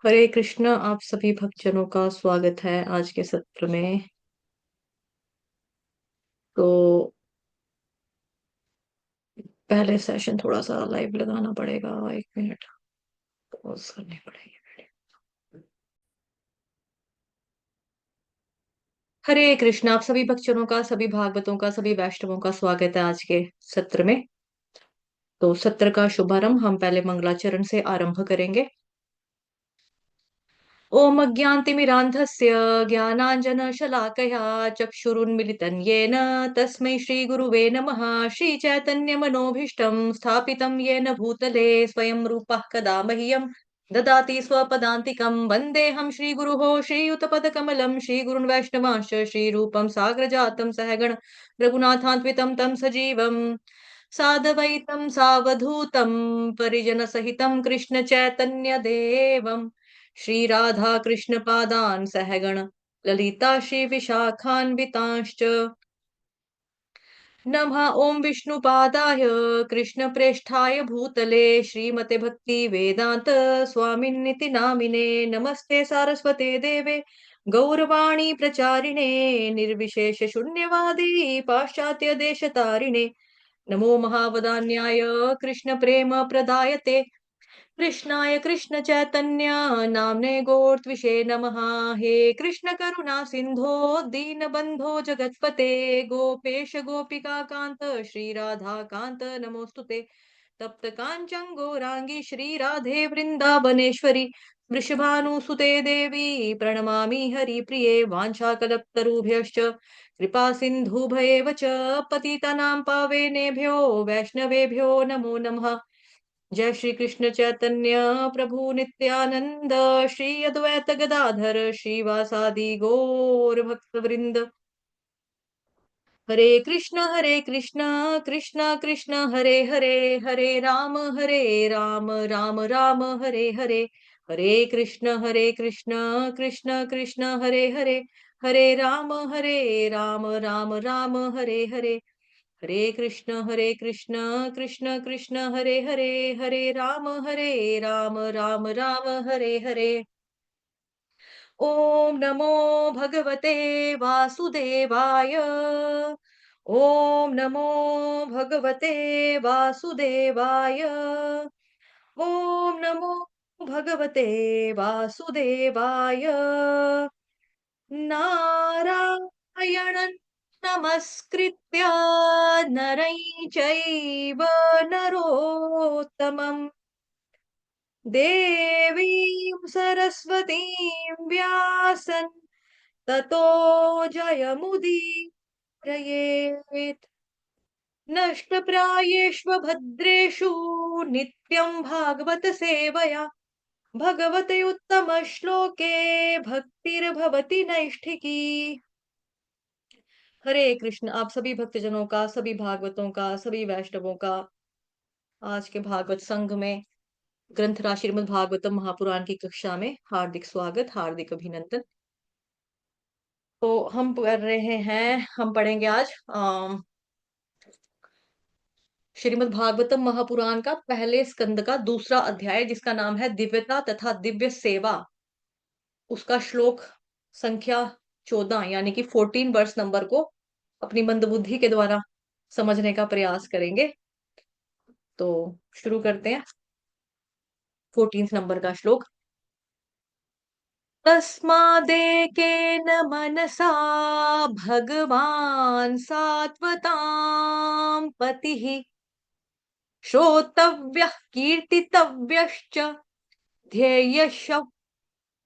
हरे कृष्ण। आप सभी भक्तजनों का स्वागत है आज के सत्र में। तो पहले सेशन थोड़ा सा लाइव लगाना पड़ेगा, 1 मिनट पॉज करनी पड़ेगी। हरे कृष्ण। आप सभी भक्तजनों का, सभी भागवतों का, सभी वैष्णवों का स्वागत है आज के सत्र में। तो सत्र का शुभारंभ हम पहले मंगलाचरण से आरंभ करेंगे। ओम अज्ञानतिमिरान्धस्य ज्ञानाञ्जनशलाकया चक्षुरुन्मिलितं येन तस्मै श्रीगुरुवे नमः। श्रीचैतन्यमनोभीष्टं स्थापितं येन भूतले स्वयं रूपः कदा मह्यं ददाति स्वपदान्तिकं। वन्देऽहं श्रीगुरुः श्रीयुतपदकमलं श्रीगुरुन् वैष्णवांश्च श्रीरूपं साग्रजातं सहगण रघुनाथान्वितं तं सजीवम् साद्वैतं सावधूतं परिजनसहितं कृष्ण चैतन्य देवम् श्री राधा कृष्ण पादान सहगण ललिता श्री विशाखान्वितांश्च नमः ओम विष्णुपादाय कृष्ण प्रेष्ठाय भूतले श्रीमते भक्ति वेदांत स्वामिन्निति नामिने नमस्ते सारस्वते देवे गौरवाणी प्रचारिणे निर्विशेष शून्यवादी पाश्चात्य देशतारिणे नमो महावदान्याय कृष्ण प्रेम प्रदायते कृष्णाय कृष्ण चैतन्य नाम्ने गोर्त्विषे नमः। हे कृष्ण करुणा सिंधो दीनबंधो जगत्पते गोपेश गोपिका कांत श्री राधा कांत नमोस्तुते। तप्त कांचन गौरांगी श्री राधे वृंदावनेश्वरी वृषभानुसुते देवी प्रणमामि हरिप्रिये वाञ्छाकल्पतरुभ्यश्च कृपा सिन्धुभयेव च पतितानां पावनेभ्यो वैष्णवेभ्यो नमो नमः। जय श्री कृष्ण चैतन्य प्रभु नित्यानंद श्री अद्वैत गदाधर श्रीवासादि गौर भक्त वृंद। हरे कृष्ण कृष्ण कृष्ण हरे हरे हरे राम राम राम हरे हरे। हरे कृष्ण कृष्ण कृष्ण हरे राम राम राम हरे हरे। हरे कृष्ण कृष्ण कृष्ण हरे राम राम राम हरे हरे। ओम नमो भगवते वासुदेवाय। ओम नमो भगवते वासुदेवाय। ओम नमो भगवते वासुदेवाय। नारायणं नमस्कृत्य नरं चैव नरोत्तमम् देवीं सरस्वतीं व्यासं ततो जयमुदीरयेत्। नष्टप्रायेष्वभद्रेषु नित्यं भागवत सेवया भगवते उत्तमश्लोके भक्तिर्भवति नैष्ठिकी। हरे कृष्ण। आप सभी भक्तजनों का, सभी भागवतों का, सभी वैष्णवों का आज के भागवत संघ में ग्रंथ श्रीमद् भागवतम महापुराण की कक्षा में हार्दिक स्वागत, हार्दिक अभिनंदन। तो हम कर रहे हैं, हम पढ़ेंगे आज श्रीमद् भागवतम महापुराण का पहले स्कंद का दूसरा अध्याय जिसका नाम है दिव्यता तथा दिव्य सेवा। उसका श्लोक संख्या 14 यानी कि 14 वर्ष नंबर को अपनी मंदबुद्धि के द्वारा समझने का प्रयास करेंगे। तो शुरू करते हैं 14 नंबर का श्लोक। तस्मादेकेन मनसा भगवान् सात्वतां पतिः श्रोतव्यः कीर्तितव्यश्च ध्येयश्च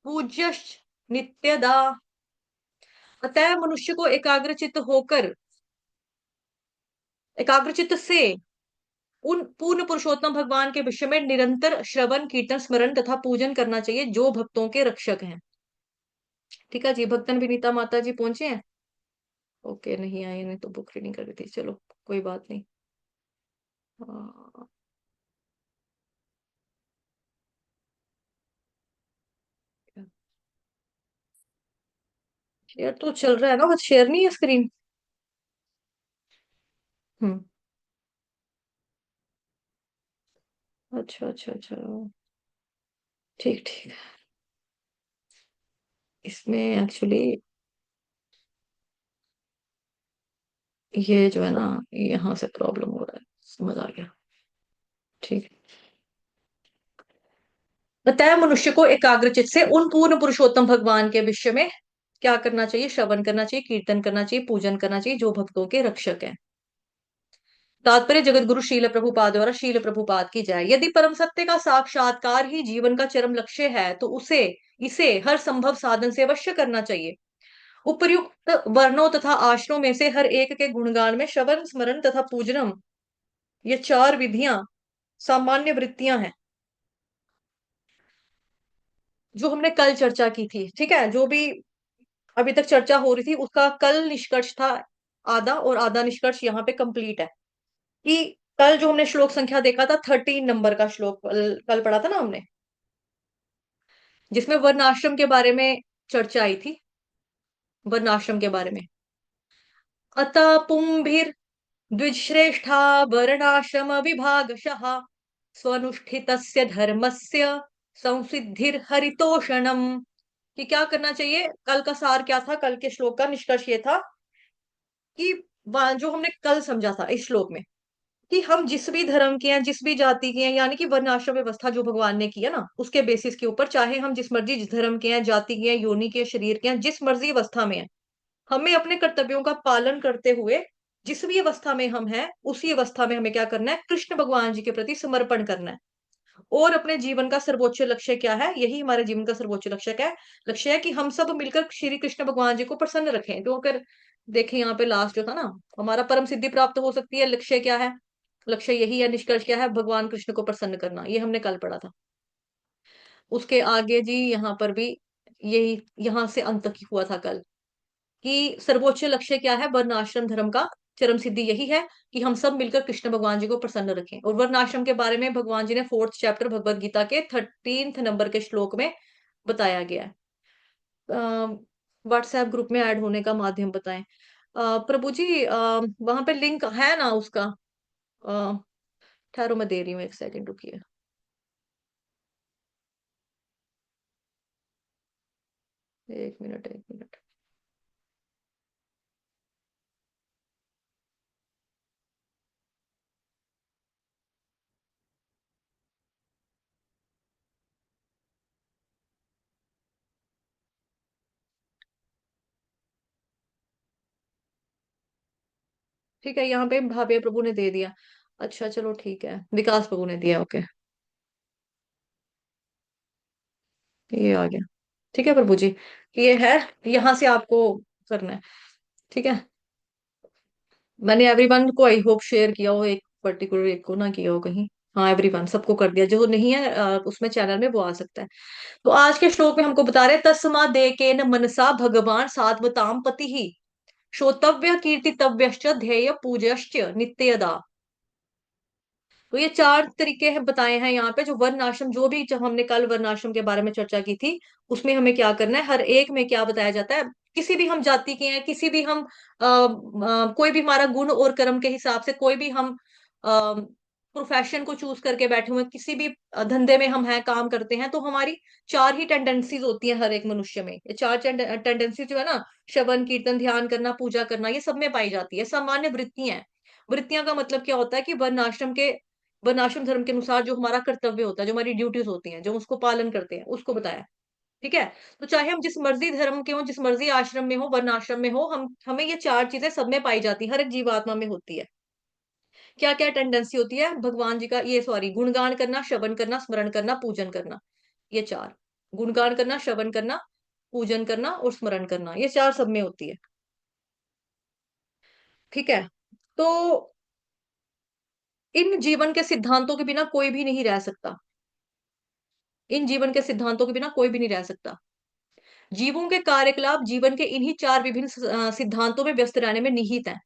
पूज्यश्च नित्यदा। अतः मनुष्य को एकाग्रचित्त से उन पूर्ण पुरुषोत्तम भगवान के विषय में निरंतर श्रवण कीर्तन स्मरण तथा पूजन करना चाहिए जो भक्तों के रक्षक हैं। ठीक है जी। भक्तन विनीता माता जी पहुंचे हैं? ओके, नहीं आए, नहीं तो बुक रीडिंग कर रही थी। चलो कोई बात नहीं। हाँ, शेयर तो चल रहा है ना, बस शेयर नहीं है स्क्रीन। हम्म। अच्छा अच्छा अच्छा। ठीक ठीक। इसमें एक्चुअली ये जो है ना, यहाँ से प्रॉब्लम हो रहा है। समझ आ गया। ठीक। बताया मनुष्य को एकाग्रचित से उन पूर्ण पुरुषोत्तम भगवान के विषय में क्या करना चाहिए, श्रवण करना चाहिए, कीर्तन करना चाहिए, पूजन करना चाहिए, जो भक्तों के रक्षक है। तात्पर्य जगत गुरु शील प्रभुपाद द्वारा, शील प्रभुपाद की जाए। यदि परम सत्य का साक्षात्कार ही जीवन का चरम लक्ष्य है तो उसे इसे हर संभव साधन से अवश्य करना चाहिए। उपर्युक्त वर्णों तथा आश्रमों में से हर एक के गुणगान में श्रवण, स्मरण तथा पूजनम, ये चार विधियां सामान्य वृत्तियां हैं जो हमने कल चर्चा की थी। ठीक है, जो भी अभी तक चर्चा हो रही थी उसका कल निष्कर्ष था आधा, और आधा निष्कर्ष यहाँ पे कंप्लीट है। कि कल जो हमने श्लोक संख्या देखा था 13 नंबर का श्लोक कल पढ़ा था ना हमने, जिसमें वर्णाश्रम के बारे में चर्चा आई थी। वर्णाश्रम के बारे में, अतः पुंभिर द्विश्रेष्ठा वर्णाश्रम विभागशः स्वनुष्ठितस्य धर्मस्य संसिद्धिर हरितोषणम। कि क्या करना चाहिए, कल का सार क्या था, कल के श्लोक का निष्कर्ष ये था कि जो हमने कल समझा था इस श्लोक में, कि हम जिस भी धर्म के हैं, जिस भी जाति के हैं, यानी कि वर्ण आश्रम व्यवस्था जो भगवान ने की है ना, उसके बेसिस के ऊपर चाहे हम जिस मर्जी जिस धर्म के हैं, जाति के हैं, योनि के, शरीर के हैं, जिस मर्जी अवस्था में है, हमें अपने कर्तव्यों का पालन करते हुए जिस भी अवस्था में हम हैं उसी अवस्था में हमें क्या करना है, कृष्ण भगवान जी के प्रति समर्पण करना है। और अपने जीवन का सर्वोच्च लक्ष्य क्या है, यही हमारे जीवन का सर्वोच्च लक्ष्य है कि हम सब मिलकर श्री कृष्ण भगवान जी को प्रसन्न रखें। तो अगर देखें यहाँ पे लास्ट जो था ना, हमारा परम सिद्धि प्राप्त हो सकती है, लक्ष्य क्या है, लक्ष्य यही है, निष्कर्ष क्या है, भगवान कृष्ण को प्रसन्न करना। ये हमने कल पढ़ा था। उसके आगे जी यहाँ पर भी यही, यहाँ से अंत तक ही हुआ था कल, कि सर्वोच्च लक्ष्य क्या है, वर्ण आश्रम धर्म का चरम सिद्धि यही है कि हम सब मिलकर कृष्ण भगवान जी को प्रसन्न रखें। और वर्ण आश्रम के बारे में भगवान जी ने 4th चैप्टर भगवत गीता के 13th नंबर के श्लोक में बताया गया है। व्हाट्सएप ग्रुप में ऐड होने का माध्यम बताएं। प्रभु जी वहां पे लिंक है ना उसका? अ, ठहरो मैं दे रही हूँ, 1 सेकंड रुकिए। एक मिनट एक मिनट। ठीक है, यहाँ पे भाव्य प्रभु ने दे दिया। अच्छा चलो ठीक है, विकास प्रभु ने दिया, ओके। ये आ गया। ठीक है प्रभु जी, ये है, यहाँ से आपको करना है। ठीक है, मैंने एवरीवन को आई होप शेयर किया हो, एक पर्टिकुलर एक को ना किया हो कहीं। हाँ एवरीवन सबको कर दिया, जो नहीं है उसमें चैनल में वो आ सकता है। तो आज के श्लोक में हमको बता रहे, तस्मा दे के न मनसा भगवान सात्वताम पति ही श्रोतव्य कीर्तितव्यश्च ध्येय पूज्यश्च नित्यदा। तो ये चार तरीके हैं बताए हैं यहाँ पे, जो वर्ण आश्रम, जो भी जब हमने कल वर्ण आश्रम के बारे में चर्चा की थी, उसमें हमें क्या करना है, हर एक में क्या बताया जाता है। किसी भी हम जाति के हैं, किसी भी हम कोई भी हमारा गुण और कर्म के हिसाब से कोई भी हम प्रोफेशन को चूज करके बैठे हुए हैं, किसी भी धंधे में हम हैं, काम करते हैं, तो हमारी चार ही टेंडेंसीज होती हैं हर एक मनुष्य में। ये चार टेंडेंसी जो है ना, श्रवण, कीर्तन, ध्यान करना, पूजा करना, ये सब में पाई जाती है, सामान्य वृत्तियां हैं। वृत्तियां का मतलब क्या होता है कि वर्ण आश्रम धर्म के अनुसार जो हमारा कर्तव्य होता है, जो हमारी ड्यूटीज होती हैं, जो उसको पालन करते हैं, उसको बताया। ठीक है, तो चाहे हम जिस मर्जी धर्म के हो, जिस मर्जी आश्रम में हो, वर्ण आश्रम में हो, हम हमें ये चार चीजें सब में पाई जाती है, हर एक जीवात्मा में होती है। क्या क्या टेंडेंसी होती है भगवान जी का, ये सॉरी, गुणगान करना, श्रवण करना, स्मरण करना, पूजन करना। ये चार, गुणगान करना, श्रवण करना, पूजन करना और स्मरण करना, ये चार सब में होती है। ठीक है, तो इन जीवन के सिद्धांतों के बिना कोई भी नहीं रह सकता। इन जीवन के सिद्धांतों के बिना कोई भी नहीं रह सकता। जीवों के कार्यकलाप जीवन के इन्हीं चार विभिन्न सिद्धांतों में व्यस्त रहने में निहित है।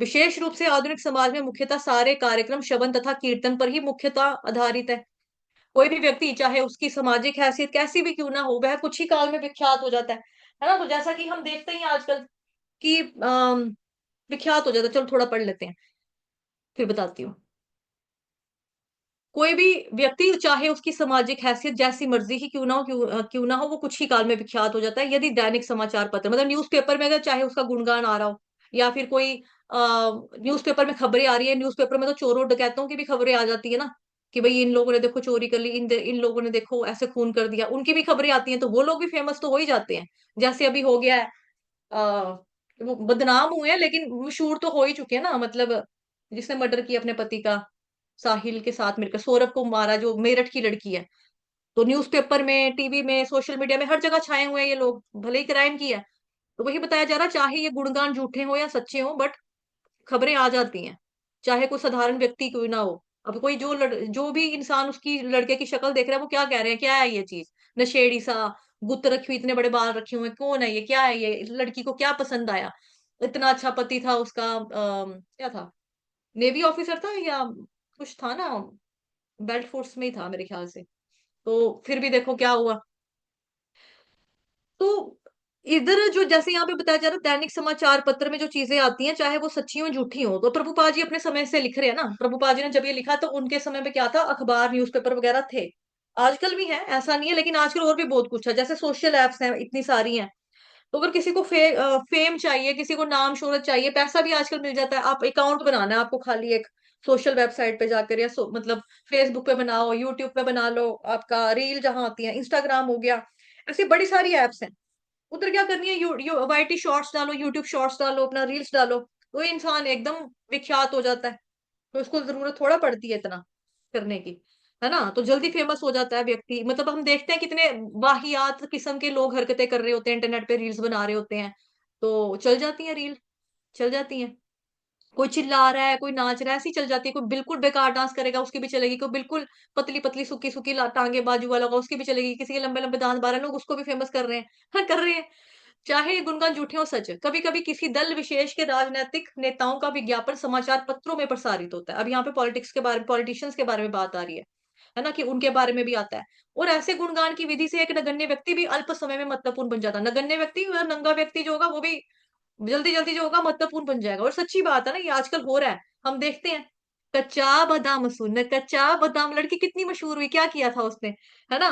विशेष रूप से आधुनिक समाज में मुख्यतः सारे कार्यक्रम श्रवण तथा कीर्तन पर ही मुख्यतः आधारित है। कोई भी व्यक्ति, चाहे उसकी सामाजिक हैसियत कैसी भी क्यों ना हो, वह कुछ ही काल में विख्यात हो जाता है ना। तो जैसा कि हम देखते ही हैं आजकल कि विख्यात हो जाता है। चलो थोड़ा पढ़ लेते हैं, फिर बताती हूँ। कोई भी व्यक्ति चाहे उसकी सामाजिक हैसियत जैसी मर्जी ही क्यों ना हो, वो कुछ ही काल में विख्यात हो जाता है यदि दैनिक समाचार पत्र मतलब न्यूज़पेपर में अगर चाहे उसका गुणगान आ रहा हो, या फिर कोई न्यूज़पेपर में खबरें आ रही है, न्यूज़पेपर में तो चोरों डकैतों की भी खबरें आ जाती है ना, कि भाई इन लोगों ने देखो चोरी कर ली, इन लोगों ने देखो ऐसे खून कर दिया, उनकी भी खबरें आती हैं, तो वो लोग भी फेमस तो हो ही जाते हैं। जैसे अभी हो गया है, आ, वो बदनाम हुए हैं लेकिन मशहूर तो हो ही चुके हैं ना, मतलब जिसने मर्डर किया अपने पति का, साहिल के साथ मिलकर सौरभ को मारा, जो मेरठ की लड़की है, तो न्यूज़पेपर में, टीवी में, सोशल मीडिया में हर जगह छाए हुए हैं ये लोग, भले ही क्राइम किया है। तो वही बताया जा रहा, चाहे ये गुणगान झूठे हो या सच्चे हो, बट खबरें आ जाती हैं, चाहे कोई साधारण व्यक्ति कोई ना हो। अब कोई जो भी इंसान उसकी लड़के की शक्ल देख रहा है, वो क्या कह रहे हैं, क्या है ये चीज, नशेड़ी सा, गुत्त रखी हुई, इतने बड़े बाल रखे हुए, कौन है ये, क्या है ये, इस लड़की को क्या पसंद आया, इतना अच्छा पति था उसका, क्या था, नेवी ऑफिसर था या कुछ था ना, बेल्ट फोर्स में ही था मेरे ख्याल से। तो फिर भी देखो क्या हुआ। तो इधर जो जैसे यहाँ पे बताया जा रहा है, दैनिक समाचार पत्र में जो चीजें आती हैं, चाहे वो सच्ची हो झूठी हो, तो प्रभुपाद जी अपने समय से लिख रहे हैं ना, प्रभुपाद जी ने जब ये लिखा तो उनके समय में क्या था, अखबार न्यूज़पेपर वगैरह थे, आजकल भी है ऐसा नहीं है, लेकिन आजकल और भी बहुत कुछ है, जैसे सोशल एप्स हैं इतनी सारी हैं। तो अगर किसी को फेम चाहिए, किसी को नाम शोहरत चाहिए, पैसा भी आजकल मिल जाता है, आप अकाउंट बनाना है आपको, खाली एक सोशल वेबसाइट पे जाकर, या मतलब फेसबुक पे बनाओ, यूट्यूब पे बना लो, आपका रील जहां आती है, इंस्टाग्राम हो गया, ऐसी बड़ी सारी एप्स हैं। उधर क्या करनी है, वाईटी शॉर्ट्स डालो, यूट्यूब शॉर्ट्स डालो, अपना रील्स डालो, तो ये इंसान एकदम विख्यात हो जाता है। तो इसको जरूरत थोड़ा पड़ती है इतना करने की, है ना, तो जल्दी फेमस हो जाता है व्यक्ति। मतलब हम देखते हैं कितने वाहियात किस्म के लोग हरकतें कर रहे होते हैं, इंटरनेट पे रील्स बना रहे होते हैं, तो चल जाती है रील, चल जाती है। कोई चिल्ला रहा है, कोई नाच रहा है, ऐसी चल जाती है, कोई बिल्कुल बेकार डांस करेगा उसकी भी चलेगी, कोई बिल्कुल पतली पतली सुखी सुखी टांगे बाजू वाला होगा उसकी भी चलेगी, किसी के लंबे लंबे दांत बारह लोग उसको भी फेमस कर रहे हैं। हाँ, कर रहे हैं। चाहे ये गुणगान झूठे हो सच, कभी कभी किसी दल विशेष के राजनीतिक नेताओं का विज्ञापन समाचार पत्रों में प्रसारित होता है। अब यहाँ पे पॉलिटिक्स के बारे, पॉलिटिशियंस के बारे में बात आ रही है ना, कि उनके बारे में भी आता है। और ऐसे गुणगान की विधि से एक नगण्य व्यक्ति भी अल्प समय में महत्वपूर्ण बन जाता है। नगण्य व्यक्ति और नंगा व्यक्ति जो होगा वो भी जल्दी जल्दी जो होगा महत्वपूर्ण बन जाएगा। और सच्ची बात है ना, ये आजकल हो रहा है, हम देखते हैं। कच्चा बादाम सुन, कच्चा बादाम लड़की कितनी मशहूर हुई, क्या किया था उसने, है ना।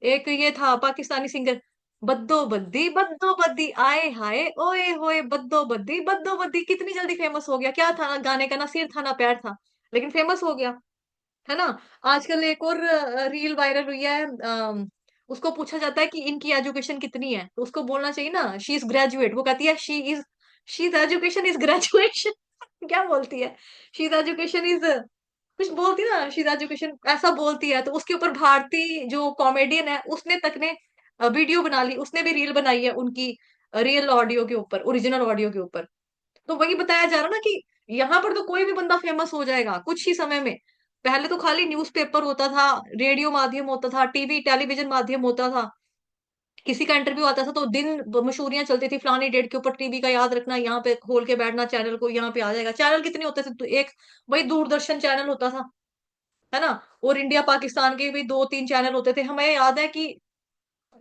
एक ये था पाकिस्तानी सिंगर, बद्दो बद्दी आए हाय ओए होए, बद्दो बद्दी कितनी जल्दी फेमस हो गया। क्या था गाने का, ना सिर था ना पैर था, लेकिन फेमस हो गया, है ना। आजकल एक और रील वायरल हुई है, उसको पूछा जाता है कि इनकी एजुकेशन कितनी है, तो उसको बोलना चाहिए ना शी इज ग्रेजुएट, वो कहती है she is education is graduation. क्या बोलती है, शी इज एजुकेशन इज, कुछ बोलती है ना, शी इज एजुकेशन ऐसा बोलती है। तो उसके ऊपर भारती जो कॉमेडियन है उसने तक ने वीडियो बना ली, उसने भी रील बनाई है उनकी रियल ऑडियो के ऊपर, ओरिजिनल ऑडियो के ऊपर। तो वही बताया जा रहा ना कि यहाँ पर तो कोई भी बंदा फेमस हो जाएगा कुछ ही समय में। पहले तो खाली न्यूज़पेपर होता था, रेडियो माध्यम होता था, टीवी टेलीविजन माध्यम होता था, किसी का इंटरव्यू आता था तो दिन मशहूरियां चलती थी, फलानी डेट के ऊपर टीवी का याद रखना, यहाँ पे खोल के बैठना चैनल को, यहाँ पे आ जाएगा। चैनल कितने होते थे, तो एक वही दूरदर्शन चैनल होता था, है ना। और इंडिया पाकिस्तान के भी दो तीन चैनल होते थे। हमें याद है कि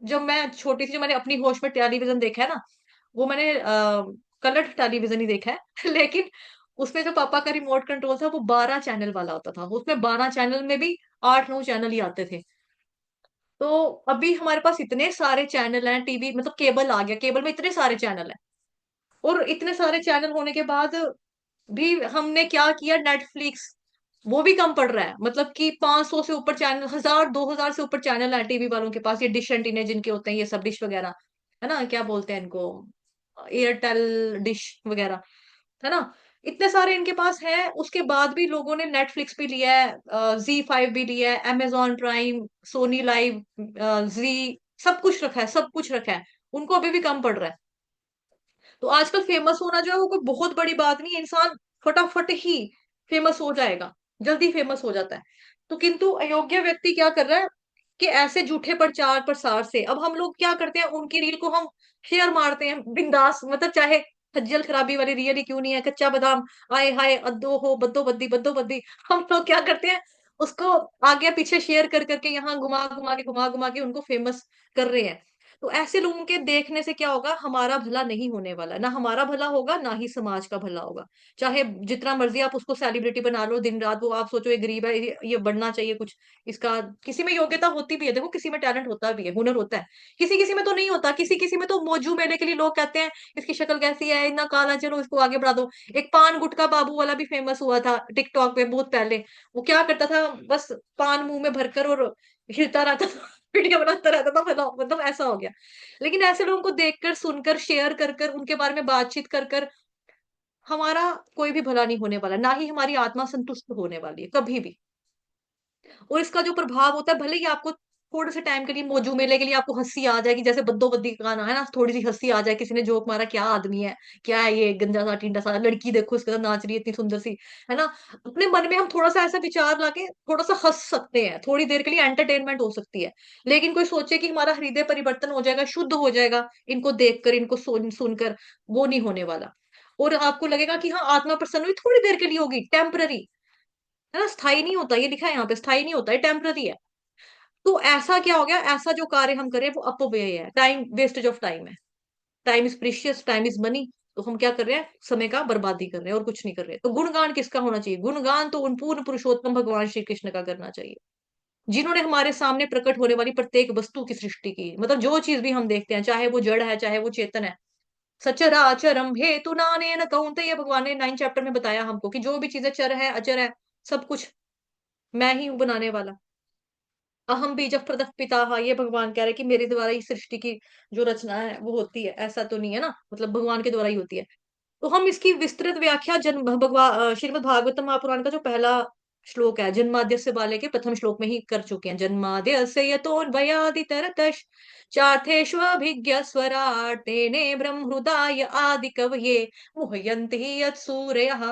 जब मैं छोटी थी, जो मैंने अपनी होश में टेलीविजन देखा है ना, वो मैंने कलर टेलीविजन ही देखा है। लेकिन उसमें जो पापा का रिमोट कंट्रोल था वो 12 चैनल वाला होता था, उसमें 12 चैनल में भी 8-9 चैनल ही आते थे। तो अभी हमारे पास इतने सारे चैनल हैं, टीवी मतलब केबल आ गया, केबल में इतने सारे चैनल हैं। और इतने सारे चैनल होने के बाद भी हमने क्या किया, नेटफ्लिक्स वो भी कम पड़ रहा है। मतलब कि 500 से ऊपर चैनल, 1000-2000 से ऊपर चैनल है टीवी वालों के पास, ये डिश एंटीना जिनके होते हैं, ये सब डिश वगैरह, है ना, क्या बोलते हैं इनको, एयरटेल डिश वगैरह, है ना। इतने सारे इनके पास है, उसके बाद भी लोगों ने नेटफ्लिक्स भी लिया है, ZEE5 भी लिया है, अमेजॉन प्राइम, सोनी लाइव, जी, सब कुछ रखा है, सब कुछ रखा है, उनको अभी भी कम पड़ रहा है। तो आजकल फेमस होना जो है वो कोई बहुत बड़ी बात नहीं है, इंसान फटाफट ही फेमस हो जाएगा, जल्दी फेमस हो जाता है। तो किंतु अयोग्य व्यक्ति क्या कर रहा है, कि ऐसे झूठे प्रचार प्रसार से अब हम लोग क्या करते हैं, उनकी रील को हम शेयर मारते हैं बिंदास, मतलब चाहे खज्जल खराबी वाली रील ही क्यों नहीं है, कच्चा बादाम आए हाय अद्दो हो बद्दो बद्दी, हम लोग क्या करते हैं, उसको आगे पीछे शेयर कर करके यहाँ घुमा घुमा के उनको फेमस कर रहे हैं। तो ऐसे लोगों के देखने से क्या होगा, हमारा भला नहीं होने वाला, ना हमारा भला होगा ना ही समाज का भला होगा। चाहे जितना मर्जी आप उसको सेलिब्रिटी बना लो दिन रात, वो आप सोचो ये गरीब है, ये बढ़ना चाहिए कुछ, इसका किसी में योग्यता होती भी है, देखो किसी में टैलेंट होता भी है, हुनर होता है, किसी किसी में तो नहीं होता, किसी किसी में तो मौजू मेले के लिए लोग कहते हैं इसकी शक्ल कैसी है, इतना काला, चलो इसको आगे बढ़ा दो। एक पान गुटखा बाबू वाला भी फेमस हुआ था टिकटॉक पे बहुत पहले। वो क्या करता था, बस पान मुंह में भरकर और हिलता रहता था, वीडियो बनाता रहता था, मतलब ऐसा हो गया। लेकिन ऐसे लोगों को देखकर, सुनकर, शेयर कर कर, उनके बारे में बातचीत कर कर हमारा कोई भी भला नहीं होने वाला, ना ही हमारी आत्मा संतुष्ट होने वाली है कभी भी। और इसका जो प्रभाव होता है, भले ही आपको थोड़े से टाइम के लिए, मौजू मेले के लिए आपको हंसी आ जाएगी, जैसे बद्दो बद्दी का गाना है ना, थोड़ी सी हंसी आ जाए, किसी ने जोक मारा, क्या आदमी है, क्या है ये गंजा सा टींडा सा, लड़की देखो इसके साथ नाच रही है इतनी सुंदर सी, है ना। अपने मन में हम थोड़ा सा ऐसा विचार लाके थोड़ा सा हंस सकते हैं, थोड़ी देर के लिए एंटरटेनमेंट हो सकती है। लेकिन कोई सोचे कि हमारा हृदय परिवर्तन हो जाएगा, शुद्ध हो जाएगा इनको देखकर, इनको सुनकर, वो नहीं होने वाला। और आपको लगेगा कि हाँ आत्मा प्रसन्न हुई, थोड़ी देर के लिए होगी, टेम्पररी, है ना, स्थायी नहीं होता, ये लिखा है यहाँ पे, स्थायी नहीं होता है, टेम्पररी है। तो ऐसा क्या हो गया, ऐसा जो कार्य हम करें वो अपव्यय है, टाइम वेस्टेज ऑफ टाइम है। Time is precious, time is money. तो हम क्या कर रहे हैं, समय का बर्बादी कर रहे हैं और कुछ नहीं कर रहे। तो गुणगान किसका होना चाहिए, गुणगान तो उन पूर्ण पुरुषोत्तम भगवान श्री कृष्ण का करना चाहिए, जिन्होंने हमारे सामने प्रकट होने वाली प्रत्येक वस्तु की सृष्टि की, मतलब जो चीज भी हम देखते हैं, चाहे वो जड़ है चाहे वो चेतन है, सचराचरम हेतु नानेन कौन्तेय, भगवान ने 9 चैप्टर में बताया हमको कि जो भी चीजें चर है अचर है, सब कुछ मैं ही हूं बनाने वाला। अहम बीज प्रदः पिताः, ये भगवान कह रहे हैं कि मेरे द्वारा ही सृष्टि की जो रचना है वो होती है, ऐसा तो नहीं है ना, मतलब भगवान के द्वारा ही होती है। तो हम इसकी विस्तृत व्याख्या श्रीमद् भागवतम महापुराण का जो पहला श्लोक है, जन्माद्यस्य वाले के प्रथम श्लोक में ही कर चुके हैं। जन्माद्यस्य यतोन्वयादितरतश्च चार्थेष्वभिज्ञ स्वराट् तेने ब्रह्महृदाय आदिकवये मुह्यन्ति यत्सूरयः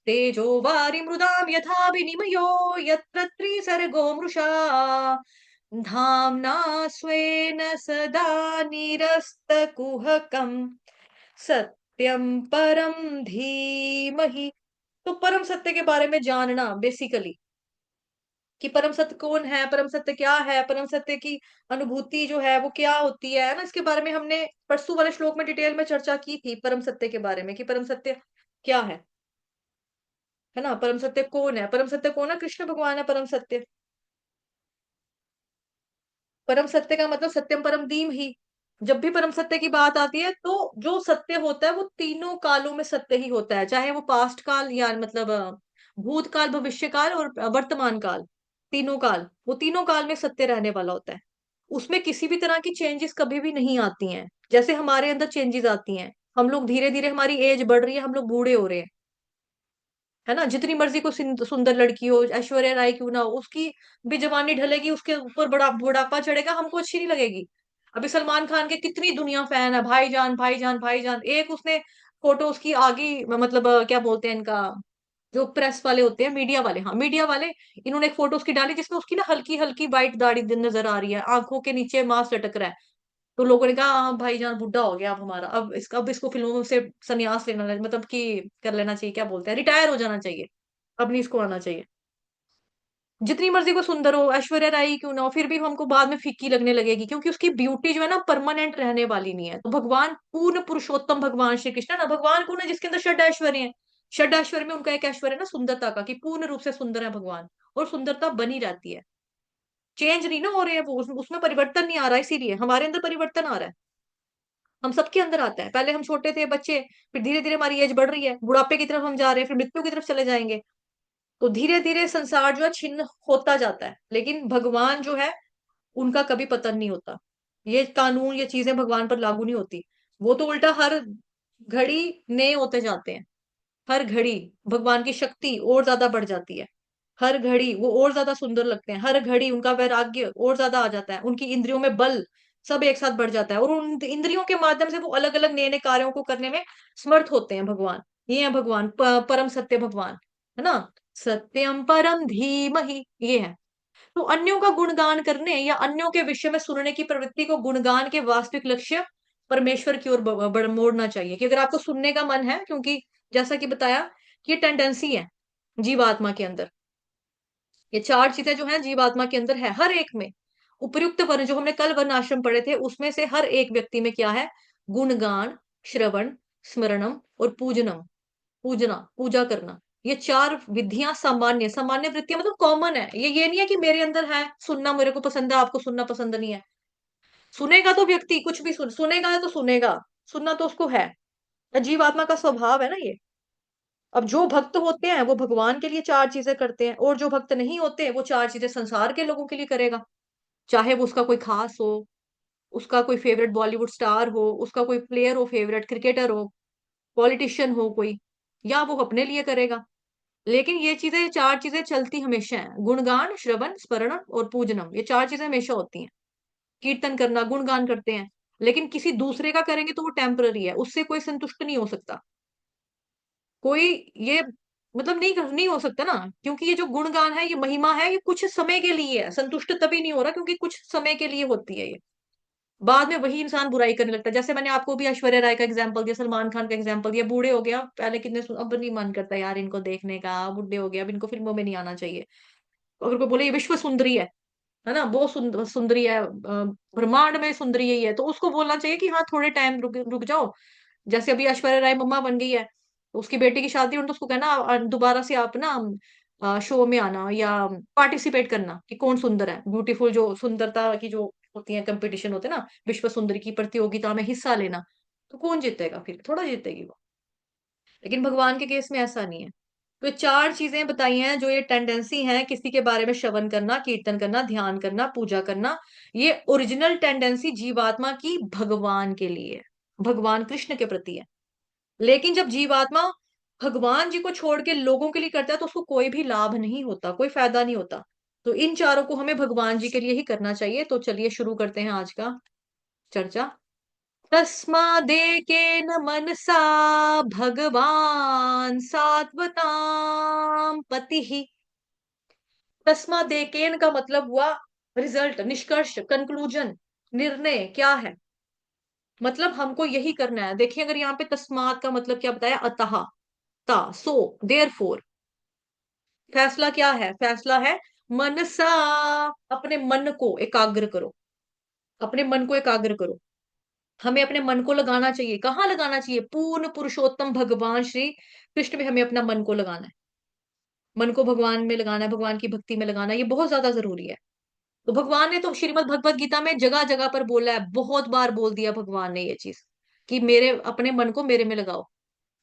तेजो वारिमृदां यथा विनिमयो यत्र त्रिसर्गो मृषा धाम्ना स्वेन सदा निरस्तकुहकम् सत्यम परम धीमहि। तो परम सत्य के बारे में जानना बेसिकली, कि परम सत्य कौन है, परम सत्य क्या है, परम सत्य की अनुभूति जो है वो क्या होती है ना, इसके बारे में हमने परसों वाले श्लोक में डिटेल में चर्चा की थी, परम सत्य के बारे में कि परम सत्य क्या है ना, परम सत्य कौन है, परम सत्य कौन है, कृष्ण भगवान है परम सत्य। परम सत्य का मतलब सत्यम परम दीम ही। जब भी परम सत्य की बात आती है तो जो सत्य होता है वो तीनों कालों में सत्य ही होता है, चाहे वो पास्ट काल या मतलब भूतकाल, भविष्य काल और वर्तमान काल, तीनों काल, वो तीनों काल में सत्य रहने वाला होता है। उसमें किसी भी तरह की चेंजेस कभी भी नहीं आती हैं, जैसे हमारे अंदर चेंजेस आती हैं, हम लोग धीरे धीरे, हमारी एज बढ़ रही है, हम लोग बूढ़े हो रहे हैं, है ना, जितनी मर्जी को सुंदर लड़की हो, ऐश्वर्या राय क्यों ना हो, उसकी भी जवानी ढलेगी, उसके ऊपर बड़ा बुढ़ापा चढ़ेगा, हमको अच्छी नहीं लगेगी। अभी सलमान खान के कितनी दुनिया फैन है, भाईजान भाईजान भाईजान, एक उसने फोटो उसकी आगी, मतलब क्या बोलते हैं इनका, जो प्रेस वाले होते हैं, मीडिया वाले, हाँ मीडिया वाले, इन्होंने एक फोटो उसकी डाली जिसमें उसकी ना हल्की हल्की वाइट दाढ़ी नजर आ रही है, आंखों के नीचे मांस लटक रहा है। तो लोगों ने कहा हाँ भाईजान बुढ़ा हो गया अब हमारा, अब इसको फिल्मों से संन्यास लेना, मतलब कि कर लेना चाहिए, क्या बोलते हैं, रिटायर हो जाना चाहिए, अब नहीं इसको आना चाहिए। जितनी मर्जी को सुंदर हो, ऐश्वर्या राय ही क्यों ना हो, फिर भी हमको बाद में फीकी लगने लगेगी, क्योंकि उसकी ब्यूटी जो है ना परमानेंट रहने वाली नहीं है। तो भगवान पूर्ण पुरुषोत्तम भगवान श्री कृष्ण ना, भगवान कौन है, जिसके अंदर षड ऐश्वर्य है। षड ऐश्वर्य में उनका एक ऐश्वर्य है ना सुंदरता का, कि पूर्ण रूप से सुंदर है भगवान, और सुंदरता बनी रहती है, चेंज नहीं ना हो रहे हैं वो, उसमें परिवर्तन नहीं आ रहा, इसीलिए हमारे अंदर परिवर्तन आ रहा है। हम सबके अंदर आता है, पहले हम छोटे थे बच्चे, फिर धीरे धीरे हमारी एज बढ़ रही है, बुढ़ापे की तरफ हम जा रहे हैं, फिर मृत्यु की तरफ चले जाएंगे। तो धीरे धीरे संसार जो है छिन्न होता जाता है, लेकिन भगवान जो है उनका कभी पतन नहीं होता। ये कानून, ये चीजें भगवान पर लागू नहीं होती, वो तो उल्टा हर घड़ी नए होते जाते हैं। हर घड़ी भगवान की शक्ति और ज्यादा बढ़ जाती है, हर घड़ी वो और ज्यादा सुंदर लगते हैं, हर घड़ी उनका वैराग्य और ज्यादा आ जाता है, उनकी इंद्रियों में बल सब एक साथ बढ़ जाता है, और उन इंद्रियों के माध्यम से वो अलग अलग नए नए कार्यों को करने में समर्थ होते हैं भगवान। ये है भगवान, परम सत्य भगवान, है ना, सत्यम परम धीमहि, ये है। तो अन्यों का गुणगान करने या अन्यों के विषय में सुनने की प्रवृत्ति को गुणगान के वास्तविक लक्ष्य परमेश्वर की ओर मोड़ना चाहिए, कि अगर आपको सुनने का मन है, क्योंकि जैसा कि बताया कि ये टेंडेंसी है जीवात्मा के अंदर, ये चार चीजें जो है जीवात्मा के अंदर है हर एक में, उपर्युक्त वर्ण जो हमने कल वर्ण आश्रम पढ़े थे, उसमें से हर एक व्यक्ति में क्या है? गुणगान, श्रवण, स्मरणम और पूजनम। पूजना, पूजा करना, ये चार विधियां सामान्य, सामान्य वृत्तियां मतलब कॉमन है। ये नहीं है कि मेरे अंदर है सुनना, मेरे को पसंद है, आपको सुनना पसंद नहीं है। सुनेगा तो व्यक्ति कुछ भी सुनेगा तो सुनेगा, सुनना तो उसको है। जीवात्मा का स्वभाव है ना ये। अब जो भक्त होते हैं वो भगवान के लिए चार चीजें करते हैं, और जो भक्त नहीं होते वो चार चीजें संसार के लोगों के लिए करेगा। चाहे वो उसका कोई खास हो, उसका कोई फेवरेट बॉलीवुड स्टार हो, उसका कोई प्लेयर हो, फेवरेट क्रिकेटर हो, पॉलिटिशियन हो कोई, या वो अपने लिए करेगा। लेकिन ये चीजें, चार चीजें चलती हमेशा हैं: गुणगान, श्रवण, स्मरण और पूजनम। ये चार चीजें हमेशा होती हैं। कीर्तन करना, गुणगान करते हैं, लेकिन किसी दूसरे का करेंगे तो वो टेम्पररी है, उससे कोई संतुष्ट नहीं हो सकता। कोई ये मतलब नहीं हो सकता ना, क्योंकि ये जो गुणगान है, ये महिमा है, ये कुछ समय के लिए है। संतुष्ट तभी नहीं हो रहा क्योंकि कुछ समय के लिए होती है ये। बाद में वही इंसान बुराई करने लगता है। जैसे मैंने आपको भी ऐश्वर्या राय का एग्जांपल दिया, सलमान खान का एग्जांपल दिया। बूढ़े हो गया, पहले कितने अब नहीं मन करता यार इनको देखने का, बुढ़े हो गया, अब इनको फिल्मों में नहीं आना चाहिए। अगर कोई बोले ये विश्व सुंदरी है ना, वो सुंदरी है, ब्रह्मांड में सुंदरी यही है, तो उसको बोलना चाहिए कि हाँ थोड़े टाइम रुक रुक जाओ। जैसे अभी ऐश्वर्या राय मम्मा बन गई है, तो उसकी बेटी की शादी हो तो उसको कहना दोबारा से आप ना शो में आना या पार्टिसिपेट करना कि कौन सुंदर है, ब्यूटीफुल, जो सुंदरता की जो होती है कंपटीशन होते हैं ना, विश्व सुंदरी की प्रतियोगिता में हिस्सा लेना। तो कौन जीतेगा? फिर थोड़ा जीतेगी वो। लेकिन भगवान के केस में ऐसा नहीं है। तो ये चार चीजें बताई हैं जो ये टेंडेंसी है किसी के बारे में श्रवण करना, कीर्तन करना, ध्यान करना, पूजा करना। ये ओरिजिनल टेंडेंसी जीवात्मा की भगवान के लिए है, भगवान कृष्ण के प्रति है। लेकिन जब जीवात्मा भगवान जी को छोड़ के लोगों के लिए करता है तो उसको कोई भी लाभ नहीं होता, कोई फायदा नहीं होता। तो इन चारों को हमें भगवान जी के लिए ही करना चाहिए। तो चलिए शुरू करते हैं आज का चर्चा। तस्मादेकेन मनसा भगवान सात्वताम पतिः। तस्मादेकेन का मतलब हुआ रिजल्ट, निष्कर्ष, कंक्लूजन, निर्णय क्या है। मतलब हमको यही करना है। देखिए अगर यहाँ पे तस्मात का मतलब क्या बताया, अतः, ता, सो, देयरफॉर। फैसला क्या है? फैसला है मनसा, अपने मन को एकाग्र करो, अपने मन को एकाग्र करो। हमें अपने मन को लगाना चाहिए। कहाँ लगाना चाहिए? पूर्ण पुरुषोत्तम भगवान श्री कृष्ण में हमें अपना मन को लगाना है। मन को भगवान में लगाना है, भगवान की भक्ति में लगाना है, ये बहुत ज्यादा जरूरी है। तो भगवान ने तो श्रीमद् भगवत गीता में जगह जगह पर बोला है, बहुत बार बोल दिया भगवान ने ये चीज कि मेरे अपने मन को मेरे में लगाओ,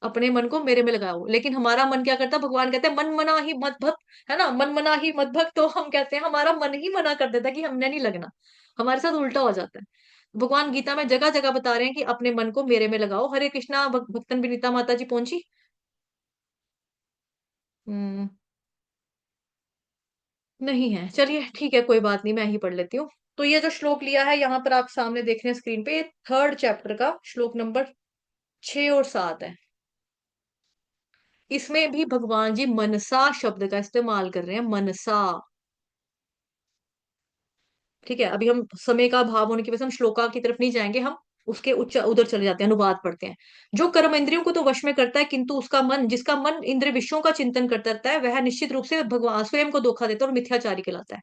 अपने मन को मेरे में लगाओ। लेकिन हमारा मन क्या करता है? भगवान कहते हैं मन मना ही मत भक्त, है ना, मन मना ही मत भक्त। तो हम कहते हैं हमारा मन ही मना कर देता है कि हमने नहीं लगना। हमारे साथ उल्टा हो जाता है। भगवान गीता में जगह जगह बता रहे हैं कि अपने मन को मेरे में लगाओ। हरे कृष्णा। भक्तन विनीता माता जी पहुंची? हम्म, नहीं है, चलिए ठीक है, कोई बात नहीं, मैं ही पढ़ लेती हूँ। तो ये जो श्लोक लिया है यहाँ पर आप सामने देख रहे हैं स्क्रीन पे, थर्ड चैप्टर का श्लोक नंबर 6 और 7 है। इसमें भी भगवान जी मनसा शब्द का इस्तेमाल कर रहे हैं, मनसा। ठीक है, अभी हम समय का अभाव होने की वजह से हम श्लोका की तरफ नहीं जाएंगे, हम उसके उच्च उधर चले जाते हैं, अनुवाद पढ़ते हैं। जो कर्म इंद्रियों को तो वश में करता है, किंतु उसका मन, जिसका मन इंद्रिय विषयों का चिंतन करता रहता है, वह निश्चित रूप से भगवान स्वयं को धोखा देता है और मिथ्याचारी कहलाता है।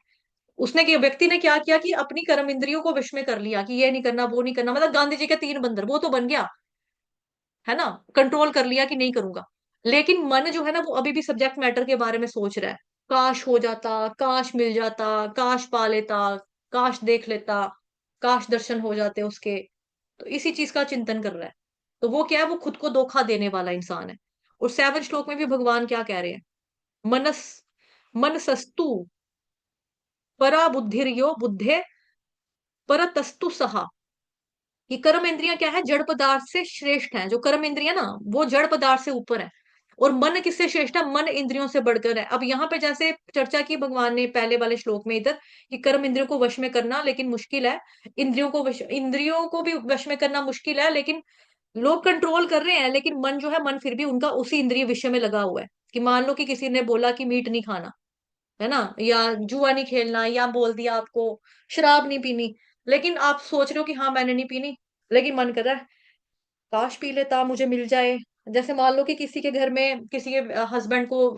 उसने व्यक्ति ने क्या किया कि अपनी कर्म इंद्रियों को वश में कर लिया कि ये नहीं करना, वो नहीं करना, मतलब गांधी जी के 3 बंदर, वो तो बन गया, है ना, कंट्रोल कर लिया कि नहीं करूंगा। लेकिन मन जो है ना, वो अभी भी सब्जेक्ट मैटर के बारे में सोच रहा है। काश हो जाता, काश मिल जाता, काश पा लेता, काश देख लेता, काश दर्शन हो जाते उसके। तो इसी चीज का चिंतन कर रहा है। तो वो क्या है? वो खुद को धोखा देने वाला इंसान है। और 7 श्लोक में भी भगवान क्या कह रहे हैं? मनस मनसस्तु परा बुद्धिर्यो बुद्धे परतस्तु सहा। ये कर्म इंद्रियां क्या है? जड़ पदार्थ से श्रेष्ठ हैं। जो कर्म इंद्रियां ना, वो जड़ पदार्थ से ऊपर है। और मन किससे श्रेष्ठ है? मन इंद्रियों से बढ़कर है। अब यहाँ पे जैसे चर्चा की भगवान ने पहले वाले श्लोक में इधर, कि कर्म इंद्रियों को वश में करना लेकिन मुश्किल है, इंद्रियों को भी वश में करना मुश्किल है, लेकिन लोग कंट्रोल कर रहे हैं। लेकिन मन जो है, मन फिर भी उनका उसी इंद्रिय विषय में लगा हुआ है। कि मान लो कि किसी ने बोला कि मीट नहीं खाना, है ना, या जुआ नहीं खेलना, या बोल दिया आपको शराब नहीं पीनी, लेकिन आप सोच रहे हो कि हाँ मैंने नहीं पीनी, लेकिन मन कर रहा है काश पी लेता, मुझे मिल जाए। जैसे मान लो कि किसी के घर में किसी के हस्बैंड को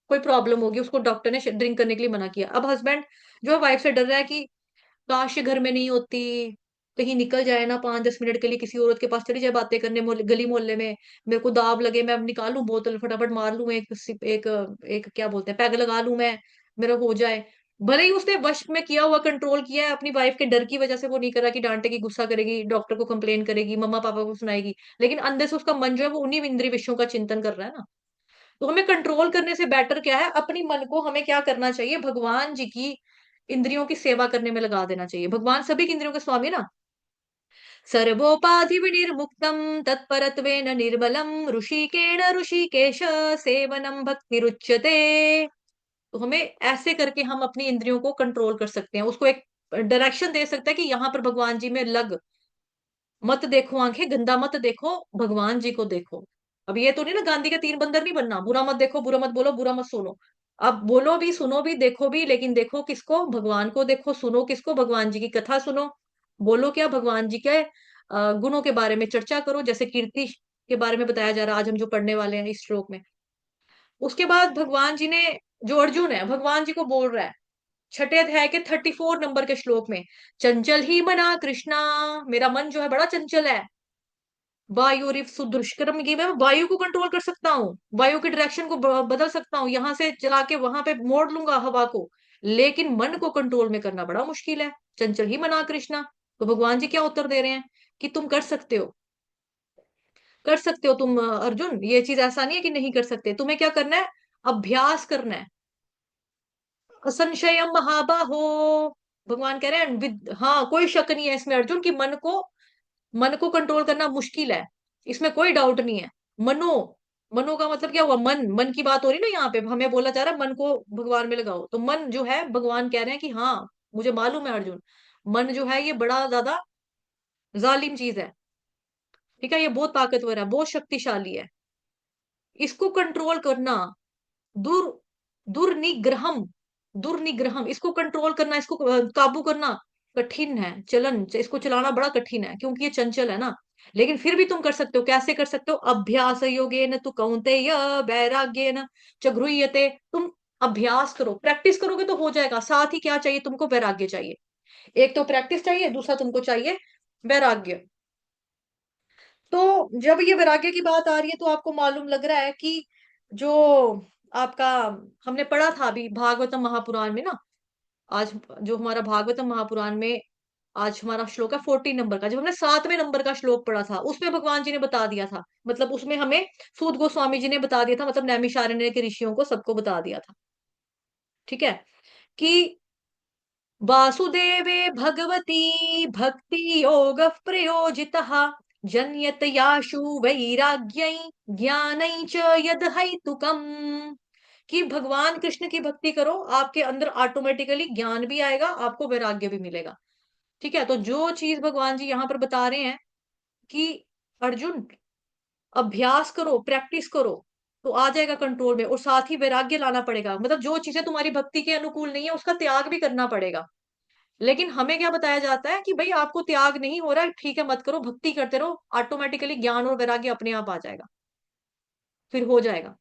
कोई प्रॉब्लम होगी, उसको डॉक्टर ने ड्रिंक करने के लिए मना किया। अब हस्बैंड जो है वाइफ से डर रहा है कि काश ये घर में नहीं होती, कहीं निकल जाए ना 5-10 मिनट के लिए, किसी औरत के पास चली जाए बातें करने, गली मोहल्ले में, मेरे को दाव लगे, मैं अब निकालूं बोतल, फटाफट मार लूं, एक एक क्या बोलते हैं, पैग लगा लूं मैं, मेरा हो जाए। भले ही उसने वश में किया हुआ, कंट्रोल किया है अपनी वाइफ के डर की वजह से, वो नहीं करा कि डांटेगी, गुस्सा करेगी, डॉक्टर को कंप्लेन करेगी, मम्मा पापा को सुनाएगी, लेकिन अंदर से उसका मन जो है वो उन्हीं इंद्रिय विषयों का चिंतन कर रहा है ना। तो हमें कंट्रोल करने से बेटर क्या है, अपनी मन को हमें क्या करना चाहिए, भगवान जी की इंद्रियों की सेवा करने में लगा देना चाहिए। भगवान सभी की इंद्रियों के स्वामी ना। सर्वोपाधि विनिर्मुक्तम तत्परत्वेन निर्मलम ऋषिकेण ऋषिकेश सेवनम भक्तिरुच्यते। तो हमें ऐसे करके हम अपनी इंद्रियों को कंट्रोल कर सकते हैं, उसको एक डायरेक्शन दे सकता है कि यहाँ पर भगवान जी में लग, मत देखो आंखें, गंदा मत देखो, भगवान जी को देखो। अब ये तो नहीं ना गांधी का 3 बंदर नहीं बनना, बुरा मत देखो, बुरा मत बोलो, बुरा मत सुनो। अब बोलो भी, सुनो भी, देखो भी, लेकिन देखो किसको, भगवान को देखो, सुनो किसको, भगवान जी की कथा सुनो। बोलो क्या, भगवान जी के गुणों के बारे में चर्चा करो, जैसे कीर्ति के बारे में बताया जा रहा है आज हम जो पढ़ने वाले हैं इस श्लोक में। उसके बाद भगवान जी ने, जो अर्जुन है भगवान जी को बोल रहा है छठे अध्याय के 34 नंबर के श्लोक में, चंचल ही मना कृष्णा, मेरा मन जो है बड़ा चंचल है। वायु रिव सुदुष्कर्म की, मैं वायु को कंट्रोल कर सकता हूँ, वायु की डायरेक्शन को बदल सकता हूँ, यहां से चला के वहां पे मोड़ लूंगा हवा को, लेकिन मन को कंट्रोल में करना बड़ा मुश्किल है। चंचल ही मना कृष्णा। तो भगवान जी क्या उत्तर दे रहे हैं कि तुम कर सकते हो, कर सकते हो तुम अर्जुन, ये चीज ऐसा नहीं है कि नहीं कर सकते, तुम्हें क्या करना है, अभ्यास करना है। असंशयम महाबाहो, भगवान कह रहे हैं हाँ कोई शक नहीं है इसमें अर्जुन, की मन को कंट्रोल करना मुश्किल है, इसमें कोई डाउट नहीं है। मनो, मनो का मतलब क्या हुआ, मन, मन की बात हो रही ना यहाँ पे, हमें बोला जा रहा है मन को भगवान में लगाओ, तो मन जो है भगवान कह रहे हैं कि हाँ मुझे मालूम है अर्जुन, मन जो है ये बड़ा ज्यादा जालिम चीज है, ठीक है, ये बहुत ताकतवर है, बहुत शक्तिशाली है, इसको कंट्रोल करना, दुर दुर्निग्रहम, दुर्निग्रहम, इसको कंट्रोल करना, इसको काबू करना कठिन है, इसको चलाना बड़ा कठिन है, क्योंकि ये चंचल है ना। लेकिन फिर भी तुम कर सकते हो, कैसे कर सकते हो, अभ्यास योगेन तु कौन्तेय वैराग्येन च गृह्यते। तुम अभ्यास करो, प्रैक्टिस करोगे तो हो जाएगा, साथ ही क्या चाहिए तुमको, वैराग्य चाहिए। एक तो प्रैक्टिस चाहिए, दूसरा तुमको चाहिए वैराग्य। तो जब ये वैराग्य की बात आ रही है तो आपको मालूम लग रहा है कि जो आपका हमने पढ़ा था अभी भागवतम महापुराण में ना, आज जो हमारा भागवतम महापुराण में आज हमारा श्लोक है 14 नंबर का, जब हमने 7वें नंबर का श्लोक पढ़ा था उसमें भगवान जी ने बता दिया था, मतलब उसमें हमें सूत गोस्वामी जी ने बता दिया था, मतलब नैमिषारण्य के ऋषियों को सबको बता दिया था, ठीक है, कि वासुदेवे भगवती भक्ति योग प्रयोजितः जन्यत याशु वैराग्यै ज्ञानै च यद हैतुकम्। कि भगवान कृष्ण की भक्ति करो, आपके अंदर ऑटोमेटिकली ज्ञान भी आएगा, आपको वैराग्य भी मिलेगा, ठीक है। तो जो चीज भगवान जी यहाँ पर बता रहे हैं कि अर्जुन अभ्यास करो, प्रैक्टिस करो, तो आ जाएगा कंट्रोल में, और साथ ही वैराग्य लाना पड़ेगा, मतलब जो चीजें तुम्हारी भक्ति के अनुकूल नहीं है उसका त्याग भी करना पड़ेगा। लेकिन हमें क्या बताया जाता है कि भाई आपको त्याग नहीं हो रहा है, ठीक है, मत करो, भक्ति करते रहो, ऑटोमेटिकली ज्ञान और वैराग्य अपने आप आ जाएगा, फिर हो जाएगा।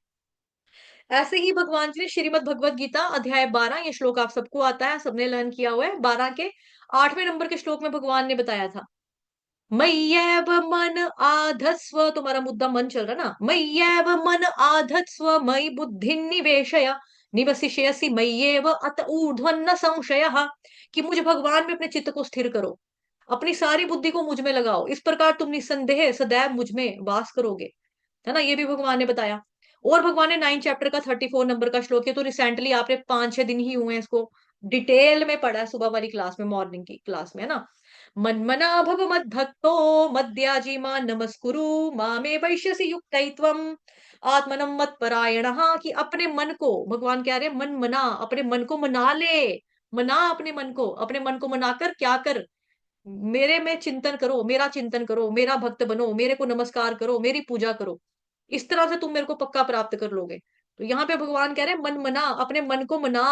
ऐसे ही भगवान जी ने श्रीमद् भगवत गीता अध्याय 12, ये श्लोक आप सबको आता है, सबने लर्न किया हुआ है, 12 के 8वें नंबर के श्लोक में भगवान ने बताया था, मय्येव मन आधस्व, तुम्हारा मुद्दा मन चल रहा ना, मय्येव मन आधस्व मयि बुद्धि निवेशय निवसिष्यसि मय्येव अत ऊर्ध्वन्न संशयः। कि मुझे भगवान में अपने चित्त को स्थिर करो, अपनी सारी बुद्धि को मुझ में लगाओ, इस प्रकार तुम निसंदेह सदैव मुझ में वास करोगे, है ना, ये भी भगवान ने बताया। और भगवान ने 9 चैप्टर का 34 नंबर का श्लोक है, तो रिसेंटली आपने 5-6 दिन ही हुए हैं इसको डिटेल में पढ़ा है, सुबह वाली क्लास में, मॉर्निंग की क्लास में, है ना। मन्मना भव मद भक्तो मद्याजी मां नमस्कुरु मामे वैश्यसि युक्तैत्वम् आत्मनम मत परायण, कि अपने मन को, भगवान कह रहे हैं मन मना, अपने मन को मना ले, मना अपने मन को, अपने मन को मनाकर क्या कर, मेरे में चिंतन करो, मेरा चिंतन करो, मेरा भक्त बनो, मेरे को नमस्कार करो, मेरी पूजा करो, इस तरह से तुम मेरे को पक्का प्राप्त कर लोगे। तो यहाँ पे भगवान कह रहे हैं मन मना, अपने मन को मना,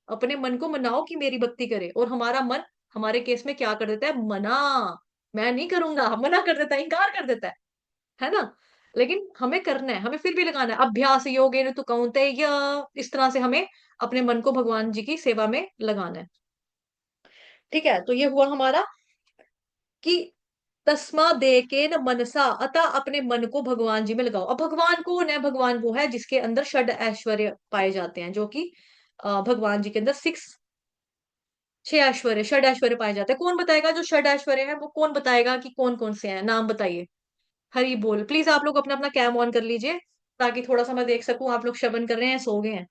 अपने मन को मनाओ कि मेरी भक्ति करे, और हमारा मन हमारे केस में क्या कर देता है, मना, मैं नहीं करूंगा, मना कर देता है, इनकार कर देता है ना। लेकिन हमें करना है, हमें फिर भी लगाना है, अभ्यास योगेन तु कौन्तेय, इस तरह से हमें अपने मन को भगवान जी की सेवा में लगाना है। ठीक है, तो ये हुआ हमारा कि तस्मा दे के न मनसा, अतः अपने मन को भगवान जी में लगाओ। अब भगवान कौन है? भगवान वो है जिसके अंदर षड ऐश्वर्य पाए जाते हैं, जो कि भगवान जी के अंदर छह ऐश्वर्य, षड ऐश्वर्य पाए जाते हैं। कौन बताएगा जो षड ऐश्वर्य है वो कौन बताएगा कि कौन कौन से हैं? नाम बताइए। हरि बोल। प्लीज आप लोग अपना अपना कैम ऑन कर लीजिए, ताकि थोड़ा सा मैं देख सकूं आप लोग श्रवण कर रहे हैं, सो गए हैं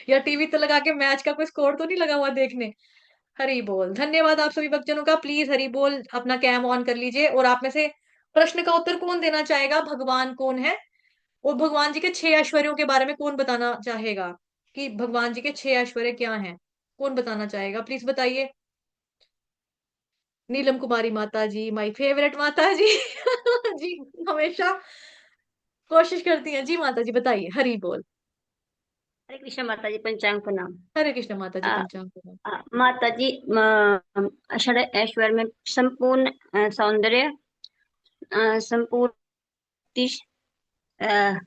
या टीवी तो लगा के मैच का कोई स्कोर तो नहीं लगा हुआ देखने। हरि बोल। धन्यवाद आप सभी भक्तजनों का। प्लीज हरि बोल अपना कैम ऑन कर लीजिए। और आप में से प्रश्न का उत्तर कौन देना चाहेगा? भगवान कौन है? और भगवान जी के छह ऐश्वर्यों के बारे में कौन बताना चाहेगा कि भगवान जी के छह ऐश्वर्य क्या हैं? कौन बताना चाहेगा? प्लीज बताइए। नीलम कुमारी माता जी, माय फेवरेट माता जी जी, हमेशा कोशिश करती हैं। जी माता जी बताइए, हरि बोल। हरे कृष्ण माता जी। पंचांग प्रणाम। हरे कृष्ण माता जी, आ, पंचांग प्रणाम। माता जी, षड ऐश्वर्य में संपूर्ण सौंदर्य, संपूर्ण तीस- अ,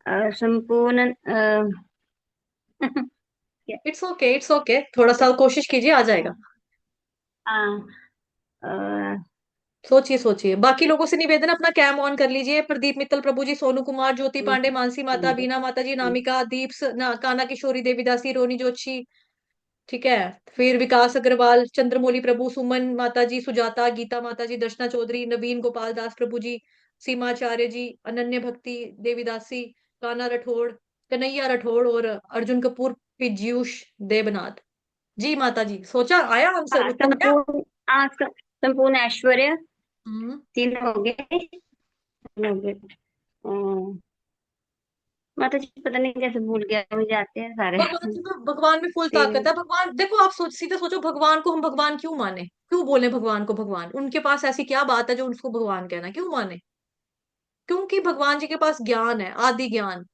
संपूर्ण क्या- इट्स ओके, इट्स ओके, थोड़ा सा कोशिश कीजिए, आ जाएगा। अ, अ, सोचिए सोचिए। बाकी लोगों से निवेदन, अपना कैम ऑन कर लीजिए। प्रदीप मित्तल प्रभु जी, सोनू कुमार, ज्योति पांडे, मानसी माता, बीना माता जी, नामिका, काना किशोरी, देवीदासी, रोनी जोशी। ठीक है। फिर विकास अग्रवाल, चंद्रमौली प्रभु, सुमन माता जी, सुजाता, गीता माता जी, दर्शना चौधरी, नवीन गोपाल दास प्रभु जी, सीमाचार्य जी, अनन्य भक्ति, देवीदासी, काना राठौड़, कन्हैया राठौड़ और अर्जुन कपूर, पीयूष देवनाथ। जी माता जी, सोचा आया आंसर, उत्तर आया? संपूर्ण संपूर्ण ऐश्वर्य हम्म। तीन हो गए, तीन हो गए। माता जी पता नहीं कैसे भूल गया, मुझे आते हैं सारे। भगवान में फुल ताकत तीन। है। भगवान देखो, आप सीधे सोचो, भगवान को हम भगवान क्यों माने? क्यों बोले भगवान को भगवान? उनके पास ऐसी क्या बात है जो उनको भगवान कहना? क्यों माने? क्योंकि भगवान जी के पास ज्ञान है, आदि ज्ञान।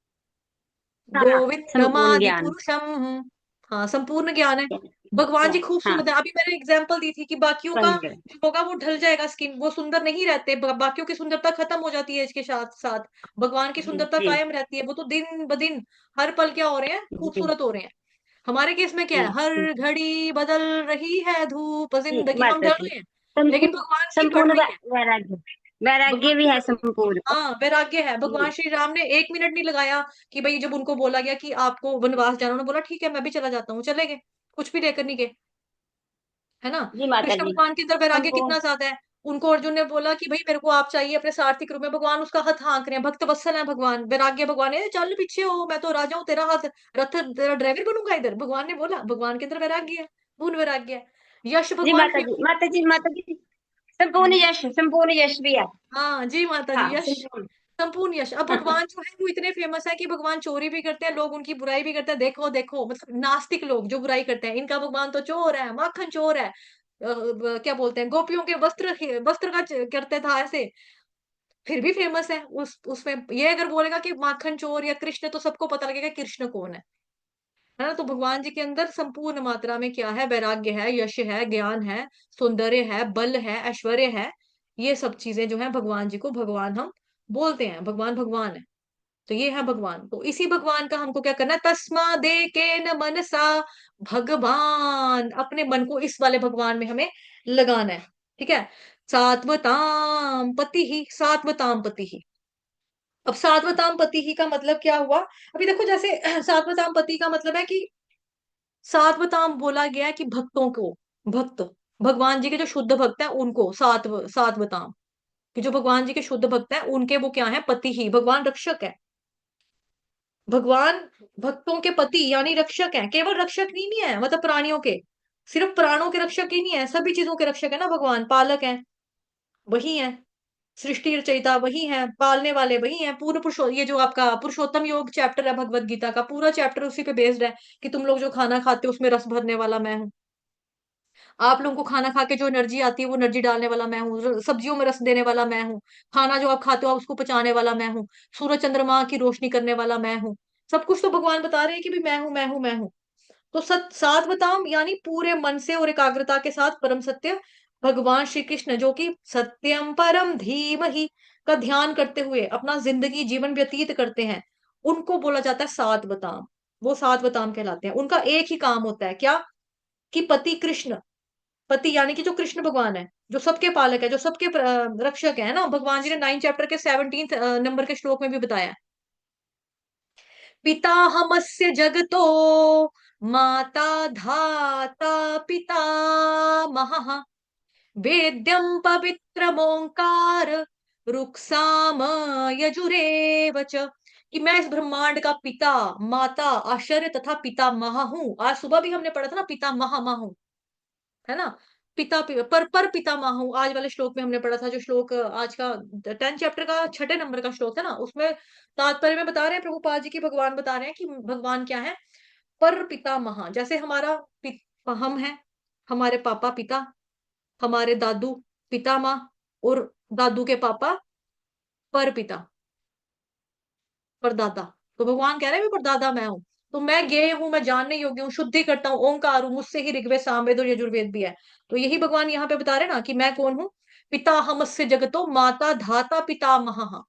हाँ, संपूर्ण गोविंदमादि ज्ञान। पुरुषम। हाँ, संपूर्ण ज्ञान है। भगवान जी हाँ, खूबसूरत है। अभी मैंने एग्जाम्पल दी थी कि बाकियों का समझ गए। जो होगा वो ढल जाएगा, स्किन वो सुंदर नहीं रहते, बाकियों की सुंदरता खत्म हो जाती है एज के साथ साथ। भगवान की जी सुंदरता जी कायम रहती है, वो तो दिन ब दिन हर पल क्या हो रहे हैं? जी खूबसूरत हो रहे हैं। हमारे केस में क्या जी है? जी हर घड़ी बदल रही है धूप, जी, जिंदगी हम माता ढल जी। रहे हैं, लेकिन संपूर्ण भगवान की बढ़ संपूर्ण रही है। वैराग्य, वैराग्य भगवान भी की है बढ़ रही है। संपूर्ण। हाँ, वैराग्य है। भगवान जी श्री राम ने 1 मिनट नहीं लगाया कि भाई, जब उनको बोला गया कि आपको वनवास जाना, उन्होंने बोला ठीक है मैं भी चला जाता हूँ, चले गए, कुछ भी लेकर नहीं गए। है ना? जी माता कृष्ण जी। भगवान के अंदर वैराग्य संपूर्ण। कितना ज्यादा है। उनको अर्जुन ने बोला कि भाई मेरे को आप चाहिए अपने सारथी के रूप में, भगवान उसका हाथ हाँक रहे हैं, भक्त वत्सल है भगवान, वैराग्य भगवान है, चल पीछे हो, मैं तो राजा हूँ, तेरा हाथ रथ तेरा ड्राइवर बनूंगा इधर, भगवान ने बोला। भगवान के अंदर वैराग्य है, पूर्ण वैराग्य है। यश जी भगवान माता जी, फेमस। माता जी, माता जी। संपूर्ण यश भी है। हाँ जी माता जी, हाँ, यश, संपूर्ण। संपूर्ण यश। अब भगवान जो है वो इतने फेमस है कि भगवान चोरी भी करते हैं, लोग उनकी बुराई भी करते हैं। देखो देखो, मतलब नास्तिक लोग जो बुराई करते हैं, इनका भगवान तो चोर है, माखन चोर है। क्या बोलते हैं, गोपियों के वस्त्र वस्त्र का करते था ऐसे, फिर भी फेमस है। उस उसमें ये अगर बोलेगा कि माखन चोर या कृष्ण, तो सबको पता लगेगा कृष्ण कौन है ना? तो भगवान जी के अंदर संपूर्ण मात्रा में क्या है? वैराग्य है, यश है, ज्ञान है, सौंदर्य है, बल है, ऐश्वर्य है। ये सब चीजें जो है भगवान जी को भगवान हम बोलते हैं। भगवान भगवान है। तो ये है भगवान। तो इसी भगवान का हमको क्या करना है? तस्मा दे के न मनसा, भगवान, अपने मन को इस वाले भगवान में हमें लगाना है। ठीक है। सात्वताम पति ही, सात्वताम पति ही। अब सात्वताम पति ही का मतलब क्या हुआ? अभी देखो, जैसे सात्वताम पति का मतलब है कि सात्वताम बोला गया है कि भक्तों को, भक्त, भगवान जी के जो शुद्ध भक्त हैं उनको सात्वताम, कि जो भगवान जी के शुद्ध भक्त हैं उनके वो क्या है? पति ही। भगवान रक्षक है। भगवान भक्तों के पति यानी रक्षक है। केवल रक्षक ही नहीं है मतलब प्राणियों के, सिर्फ प्राणों के रक्षक ही नहीं है, सभी चीजों के रक्षक है ना भगवान। पालक है, वही है। सृष्टि रचयिता वही है, पालने वाले वही है। पूर्ण पुरुषो, ये जो आपका पुरुषोत्तम योग चैप्टर है भगवत गीता का, पूरा चैप्टर उसी पे बेस्ड है कि तुम लोग जो खाना खाते हो उसमें रस भरने वाला मैं हूँ। आप लोगों को खाना खा के जो एनर्जी आती है वो एनर्जी डालने वाला मैं हूँ। सब्जियों में रस देने वाला मैं हूँ। खाना जो आप खाते हो आप उसको पचाने वाला मैं हूँ। सूरज चंद्रमा की रोशनी करने वाला मैं हूँ। सब कुछ तो भगवान बता रहे हैं कि भी मैं हूँ, मैं हूँ, मैं हूँ। तो सात्वताम यानी पूरे मन से और एकाग्रता के साथ परम सत्य भगवान श्री कृष्ण, जो कि सत्यम परम धीमहि का ध्यान करते हुए अपना जिंदगी जीवन व्यतीत करते हैं, उनको बोला जाता है सात्वताम। वो सात्वताम कहलाते हैं। उनका एक ही काम होता है, क्या? कि पति कृष्ण, पति यानी कि जो कृष्ण भगवान है, जो सबके पालक है, जो सबके रक्षक है ना, भगवान जी ने 9 चैप्टर के 17 नंबर के श्लोक में भी बताया। पिताहमस्य जगतो माता धाता पितामहः वेद्यं पवित्रमोंकार रुक्साम यजुरेव च, कि मैं इस ब्रह्मांड का पिता, माता, आश्चर्य तथा पितामह हूँ। आज सुबह भी हमने पढ़ा था ना, पितामह हूँ, है ना। पर पितामह हूँ, आज वाले श्लोक में हमने पढ़ा था, जो श्लोक आज का 10 चैप्टर का 6 नंबर का श्लोक है ना, उसमें तात्पर्य में बता रहे हैं प्रभुपाद जी की, भगवान बता रहे हैं कि भगवान क्या है, पर पितामह। जैसे हमारा हम है, हमारे पापा पिता, हमारे दादू पितामह, और दादू के पापा पर पिता, परदादा। तो भगवान कह रहे हैं मैं परदादा मैं हूँ। तो मैं ज्ञेय हूँ, मैं जानने योग्य हूँ, शुद्धि करता हूँ, ओंकार हूँ, मुझसे ही ऋग्वेद सामवेद और यजुर्वेद भी है। तो यही भगवान यहाँ पे बता रहे हैं ना कि मैं कौन हूँ। पिता हमस्य जगतो माता धाता पितामहः।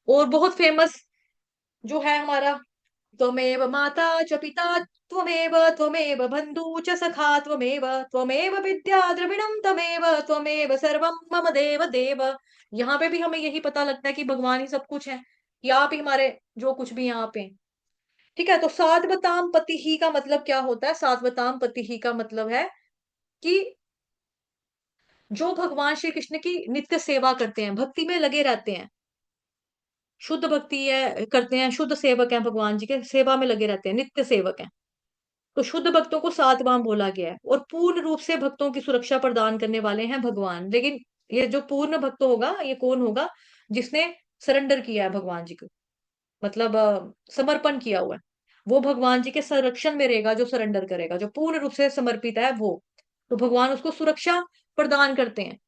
और बहुत फेमस जो है हमारा, त्वमेव माता च पिता त्वमेव त्वमेव बंधु च सखा त्वमेव त्वमेव विद्या द्रविणम तमेव त्वमेव सर्वम मम देव देव। यहाँ पे भी हमें यही पता लगता है कि भगवान ही सब कुछ है, कि आप ही हमारे जो कुछ भी यहाँ पे। ठीक है, तो साधवताम पति ही का मतलब क्या होता है? साधवताम पति ही का मतलब है कि जो भगवान श्री कृष्ण की नित्य सेवा करते हैं, भक्ति में लगे रहते हैं, शुद्ध भक्ति है करते हैं, शुद्ध सेवक हैं, भगवान जी के सेवा में लगे रहते हैं, नित्य सेवक हैं। तो शुद्ध भक्तों को सातवां बोला गया है, और पूर्ण रूप से भक्तों की सुरक्षा प्रदान करने वाले हैं भगवान। लेकिन ये जो पूर्ण भक्त होगा, ये कौन होगा? जिसने सरेंडर किया है भगवान जी को, मतलब समर्पण किया हुआ है, वो भगवान जी के संरक्षण में रहेगा। जो सरेंडर करेगा, जो पूर्ण रूप से समर्पित है वो, तो भगवान उसको सुरक्षा प्रदान करते हैं।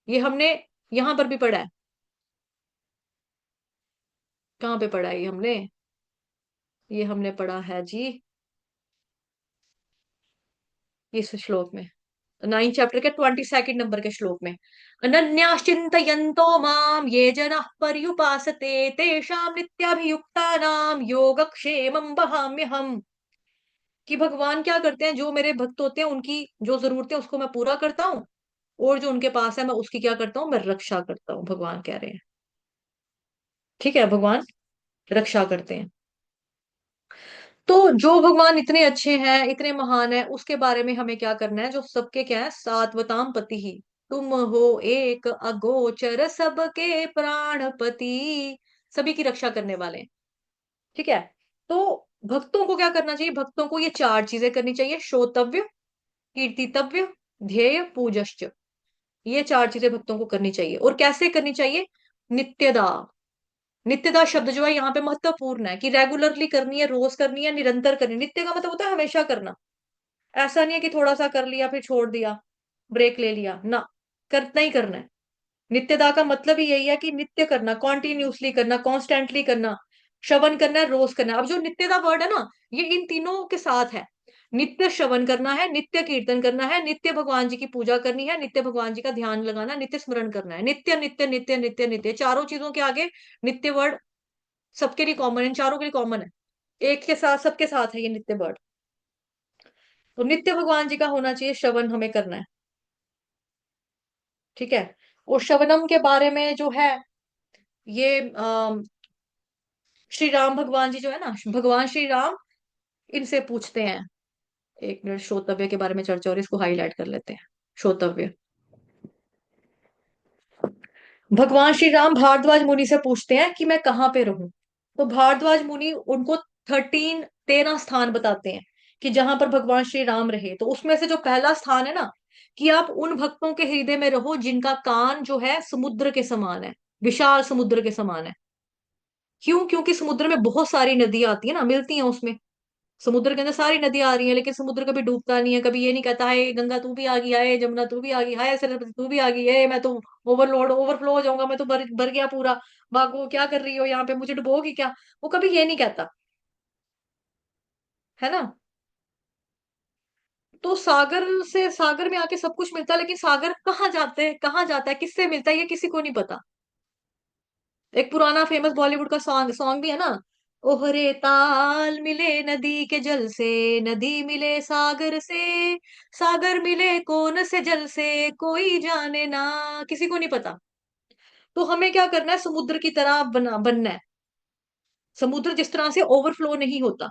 ये हमने यहाँ पर भी पढ़ा है। कहाँ पे पढ़ा है ये हमने? ये हमने पढ़ा है जी इस श्लोक में, 9 चैप्टर के 22 नंबर के श्लोक में। अनन्याश्चिन्तयन्तो माम ये जनाः पर्युपासते तेषां नित्याभियुक्तानां योगक्षेमं वहाम्यहम्। कि भगवान क्या करते हैं, जो मेरे भक्त होते हैं उनकी जो जरूरतें उसको मैं पूरा करता हूँ, और जो उनके पास है मैं उसकी क्या करता हूँ, मैं रक्षा करता हूँ, भगवान कह रहे हैं। ठीक है, भगवान रक्षा करते हैं। तो जो भगवान इतने अच्छे हैं, इतने महान है, उसके बारे में हमें क्या करना है? जो सबके क्या है, सात्वताम पति ही, तुम हो एक अगोचर सबके प्राणपति, सभी की रक्षा करने वाले हैं। ठीक है, तो भक्तों को क्या करना चाहिए? भक्तों को ये 4 चीजें करनी चाहिए: श्रोतव्य, कीर्तितव्य, ध्येय, पूजश्च। ये 4 चीजें भक्तों को करनी चाहिए। और कैसे करनी चाहिए? नित्यदा। नित्यदा शब्द जो है यहाँ पे महत्वपूर्ण है, कि रेगुलरली करनी है, रोज करनी है, निरंतर करनी है। नित्य का मतलब होता है हमेशा करना। ऐसा नहीं है कि थोड़ा सा कर लिया फिर छोड़ दिया, ब्रेक ले लिया ना, करना ही करना है। नित्यदा का मतलब ही यही है कि नित्य करना, कॉन्टिन्यूसली करना, कॉन्स्टेंटली करना, श्रवण करना है, रोज करना है। अब जो नित्यदा वर्ड है ना, ये इन तीनों के साथ है। नित्य श्रवण करना है, नित्य कीर्तन करना है, नित्य भगवान जी की पूजा करनी है, नित्य भगवान जी का ध्यान लगाना, नित्य स्मरण करना है। नित्य नित्य नित्य नित्य नित्य, चारों चीजों के आगे नित्य वर्ड सबके लिए कॉमन है, इन चारों के लिए कॉमन है। एक के साथ सबके साथ है ये नित्य वर्ड। तो नित्य भगवान जी का होना चाहिए, श्रवण हमें करना है। ठीक है, और श्रवणम के बारे में जो है, ये श्री राम भगवान जी जो है ना, भगवान श्री राम इनसे पूछते हैं। एक मिनट, श्रोतव्य के बारे में चर्चा और इसको हाईलाइट कर लेते हैं। श्रोतव्य, भगवान श्री राम भारद्वाज मुनि से पूछते हैं कि मैं कहाँ पे रहूं। तो भारद्वाज मुनि उनको 13 स्थान बताते हैं कि जहां पर भगवान श्री राम रहे। तो उसमें से जो पहला स्थान है ना, कि आप उन भक्तों के हृदय में रहो जिनका कान जो है समुद्र के समान है, विशाल समुद्र के समान है। क्यों? क्योंकि समुद्र में बहुत सारी नदियां आती है ना, मिलती हैं उसमें। समुद्र के अंदर सारी नदियां आ रही हैं, लेकिन समुद्र कभी डूबता नहीं है, कभी ये नहीं कहता है गंगा तू भी आ गई है, जमुना तू भी आ गई है, सरस्वती तू भी आ गई है, मैं तो ओवरलोड ओवरफ्लो हो जाऊंगा, मैं तो भर भर गया पूरा, भागो क्या कर रही हो यहाँ पे, मुझे डुबोगी क्या? वो कभी ये नहीं कहता, है ना। तो सागर से, सागर में आके सब कुछ मिलता है, लेकिन सागर कहाँ जाते हैं, कहाँ जाता है, किससे मिलता है, ये किसी को नहीं पता। एक पुराना फेमस बॉलीवुड का सॉन्ग सॉन्ग भी है ना, ओहरे ताल मिले नदी के जल से, नदी मिले सागर से, सागर मिले कौन से जल से, कोई जाने ना, किसी को नहीं पता। तो हमें क्या करना है, समुद्र की तरह बनना है। समुद्र जिस तरह से ओवरफ्लो नहीं होता,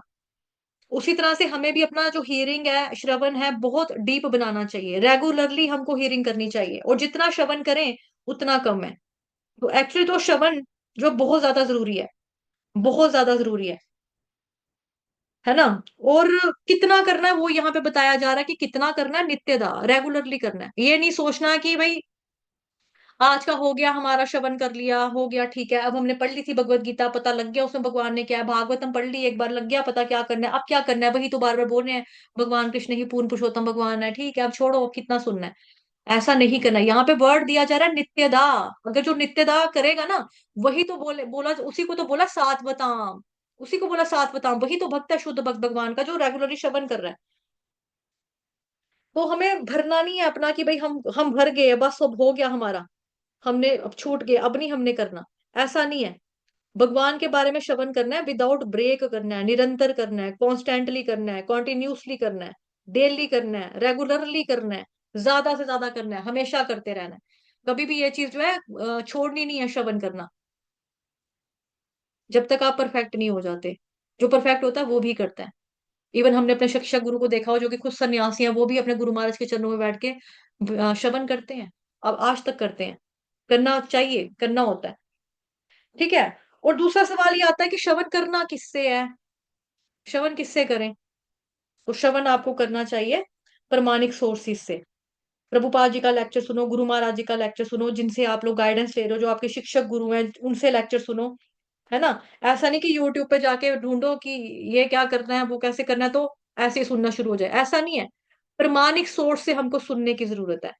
उसी तरह से हमें भी अपना जो हियरिंग है, श्रवण है, बहुत डीप बनाना चाहिए। रेगुलरली हमको हियरिंग करनी चाहिए, और जितना श्रवण करें उतना कम है। तो एक्चुअली तो श्रवण जो बहुत ज्यादा जरूरी है, बहुत ज्यादा जरूरी है ना। और कितना करना है वो यहाँ पे बताया जा रहा है कि कितना करना है, नित्यदा, रेगुलरली करना है। ये नहीं सोचना कि भाई आज का हो गया, हमारा श्रवण कर लिया, हो गया, ठीक है, अब हमने पढ़ ली थी भगवत गीता, पता लग गया उसमें भगवान ने क्या है, भागवतम पढ़ ली एक बार, लग गया पता क्या करना है, अब क्या करना है, वही तो बार बार बोल रहे हैं, भगवान कृष्ण ही पूर्ण पुरुषोत्तम भगवान है, ठीक है, अब छोड़ो, अब कितना सुनना है। ऐसा नहीं करना। यहाँ पे वर्ड दिया जा रहा है नित्यदा। अगर जो नित्यदा करेगा ना, वही तो बोला, उसी को तो बोला सात्वताम, उसी को बोला सात्वताम, वही तो भक्त है, शुद्ध भक्त भगवान का, जो रेगुलरली श्रवण कर रहा है। तो हमें भरना नहीं है अपना कि भाई हम भर गए, बस अब हो गया हमारा, हमने अब छूट गए, अब नहीं हमने करना। ऐसा नहीं है। भगवान के बारे में श्रवण करना है, विदाउट ब्रेक करना है, निरंतर करना है, कॉन्स्टेंटली करना है, कॉन्टिन्यूसली करना है, डेली करना है, रेगुलरली करना है, ज्यादा से ज्यादा करना है, हमेशा करते रहना है। कभी भी ये चीज जो है छोड़नी नहीं है, श्रवण करना, जब तक आप परफेक्ट नहीं हो जाते। जो परफेक्ट होता है वो भी करता है। इवन हमने अपने शिक्षक गुरु को देखा हो, जो कि खुद सन्यासी हैं, वो भी अपने गुरु महाराज के चरणों में बैठ के श्रवण करते हैं। अब आज तक करते हैं। करना चाहिए, करना होता है। ठीक है। और दूसरा सवाल ये आता है कि श्रवण करना किससे है, श्रवण किससे करें। तो श्रवण आपको करना चाहिए प्रमाणिक सोर्सेज से। प्रभुपाद जी का लेक्चर सुनो, गुरु महाराज जी का लेक्चर सुनो, जिनसे आप लोग गाइडेंस ले रहे हो, जो आपके शिक्षक गुरु हैं, उनसे लेक्चर सुनो। है ना। ऐसा नहीं कि यूट्यूब पे जाके ढूंढो कि ये क्या करना है, वो कैसे करना है, तो ऐसे ही सुनना शुरू हो जाए, ऐसा नहीं है। प्रमाणिक सोर्स से हमको सुनने की जरूरत है।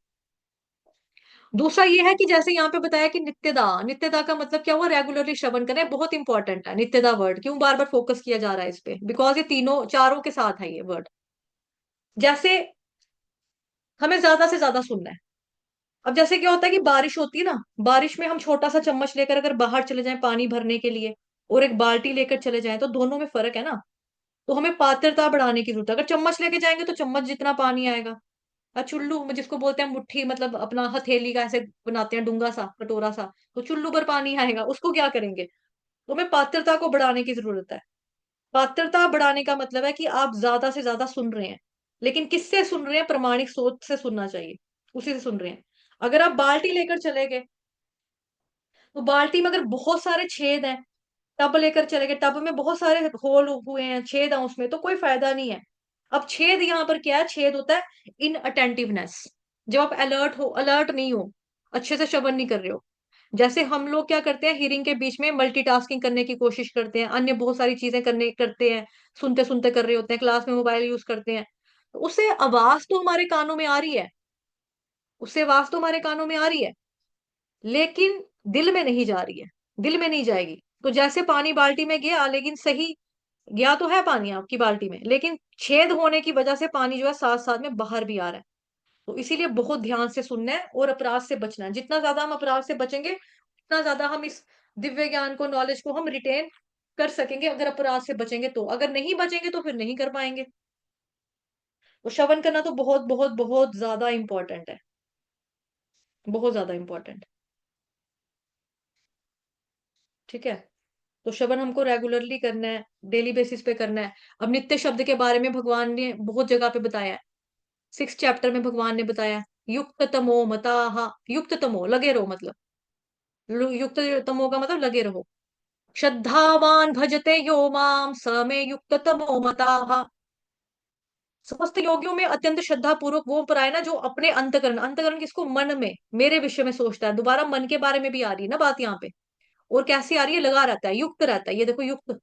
दूसरा ये है कि जैसे यहाँ पे बताया कि नित्यदा, नित्यदा का मतलब क्या हुआ, रेगुलरली श्रवण करें, बहुत इंपॉर्टेंट है नित्यदा वर्ड। क्यों बार बार फोकस किया जा रहा है इस पे, बिकॉज ये तीनों चारों के साथ है ये वर्ड। जैसे हमें ज्यादा से ज्यादा सुनना है। अब जैसे क्या होता है कि बारिश होती है ना, बारिश में हम छोटा सा चम्मच लेकर अगर बाहर चले जाएं पानी भरने के लिए, और एक बाल्टी लेकर चले जाएं, तो दोनों में फर्क है ना। तो हमें पात्रता बढ़ाने की जरूरत है। अगर चम्मच लेके जाएंगे तो चम्मच जितना पानी आएगा, और चुल्लू जिसको बोलते हैं मुट्ठी, मतलब अपना हथेली का ऐसे बनाते हैं, डूंगा सा, कटोरा सा, तो चुल्लू पर पानी आएगा, उसको क्या करेंगे। तो हमें पात्रता को बढ़ाने की जरूरत है। पात्रता बढ़ाने का मतलब है कि आप ज्यादा से ज्यादा सुन रहे हैं, लेकिन किससे सुन रहे हैं, प्रमाणिक स्रोत से सुनना चाहिए, उसी से सुन रहे हैं। अगर आप बाल्टी लेकर चले गए, तो बाल्टी में अगर बहुत सारे छेद हैं, टब लेकर चले गए, टब में बहुत सारे होल हुए हैं, छेद हैं उसमें, तो कोई फायदा नहीं है। अब छेद यहाँ पर क्या है, छेद होता है इन अटेंटिवनेस। जब आप अलर्ट हो, अलर्ट नहीं हो, अच्छे से श्रवण नहीं कर रहे हो। जैसे हम लोग क्या करते हैं, हियरिंग के बीच में मल्टीटास्किंग करने की कोशिश करते हैं, अन्य बहुत सारी चीजें करने करते हैं, सुनते सुनते कर रहे होते हैं, क्लास में मोबाइल यूज करते हैं, तो उससे आवाज तो हमारे कानों में आ रही है, उससे आवाज तो हमारे कानों में आ रही है, लेकिन दिल में नहीं जा रही है, दिल में नहीं जाएगी। तो जैसे पानी बाल्टी में गया, लेकिन सही गया तो है पानी आपकी बाल्टी में, लेकिन छेद होने की वजह से पानी जो है साथ साथ में बाहर भी आ रहा है। तो इसीलिए बहुत ध्यान से सुनना है और अपराध से बचना है। जितना ज्यादा हम अपराध से बचेंगे, उतना ज्यादा हम इस दिव्य ज्ञान को, नॉलेज को हम रिटेन कर सकेंगे। अगर अपराध से बचेंगे तो, अगर नहीं बचेंगे तो फिर नहीं कर पाएंगे। तो श्रवण करना तो बहुत बहुत बहुत ज्यादा इंपॉर्टेंट है, बहुत ज्यादा इंपॉर्टेंट। ठीक है। तो श्रवण हमको रेगुलरली करना है, डेली बेसिस पे करना है। अब नित्य शब्द के बारे में भगवान ने बहुत जगह पे बताया है। 6 चैप्टर में भगवान ने बताया, युक्त तमो मताहा, युक्त तमो लगे रहो, मतलब युक्त तमो का मतलब लगे रहो। श्रद्धावान भजते यो माम स मे युक्त तमो मताहा। समस्त योगियों में अत्यंत श्रद्धा पूर्वक वो पराए ना, जो अपने अंतकरण, अंतकरण किसको, मन में मेरे विषय में सोचता है। दोबारा मन के बारे में भी आ रही है ना बात यहाँ पे। और कैसी आ रही है, लगा रहता है, युक्त रहता है, ये देखो युक्त।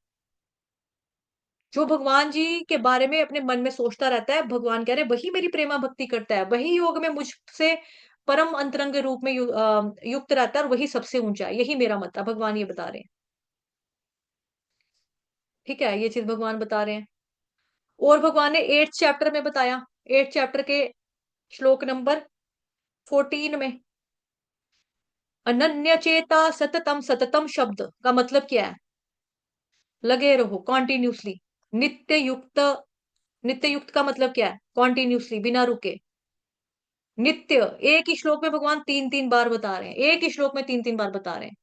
जो भगवान जी के बारे में अपने मन में सोचता रहता है, भगवान कह रहे हैं, वही मेरी प्रेमा भक्ति करता है, वही योग में मुझसे परम अंतरंग रूप में युक्त रहता है, और वही सबसे ऊंचा है, यही मेरा मत है, भगवान ये बता रहे हैं। ठीक है, ये चीज भगवान बता रहे हैं। और भगवान ने 8 चैप्टर में बताया, 8 चैप्टर के श्लोक नंबर 14 में, अनन्य चेता सततम, सततम शब्द का मतलब क्या है, लगे रहो कॉन्टिन्यूसली। नित्य युक्त, नित्य युक्त का मतलब क्या है? कॉन्टिन्यूसली, बिना रुके। नित्य, एक ही श्लोक में भगवान तीन तीन बार बता रहे हैं, एक ही श्लोक में तीन तीन बार बता रहे हैं।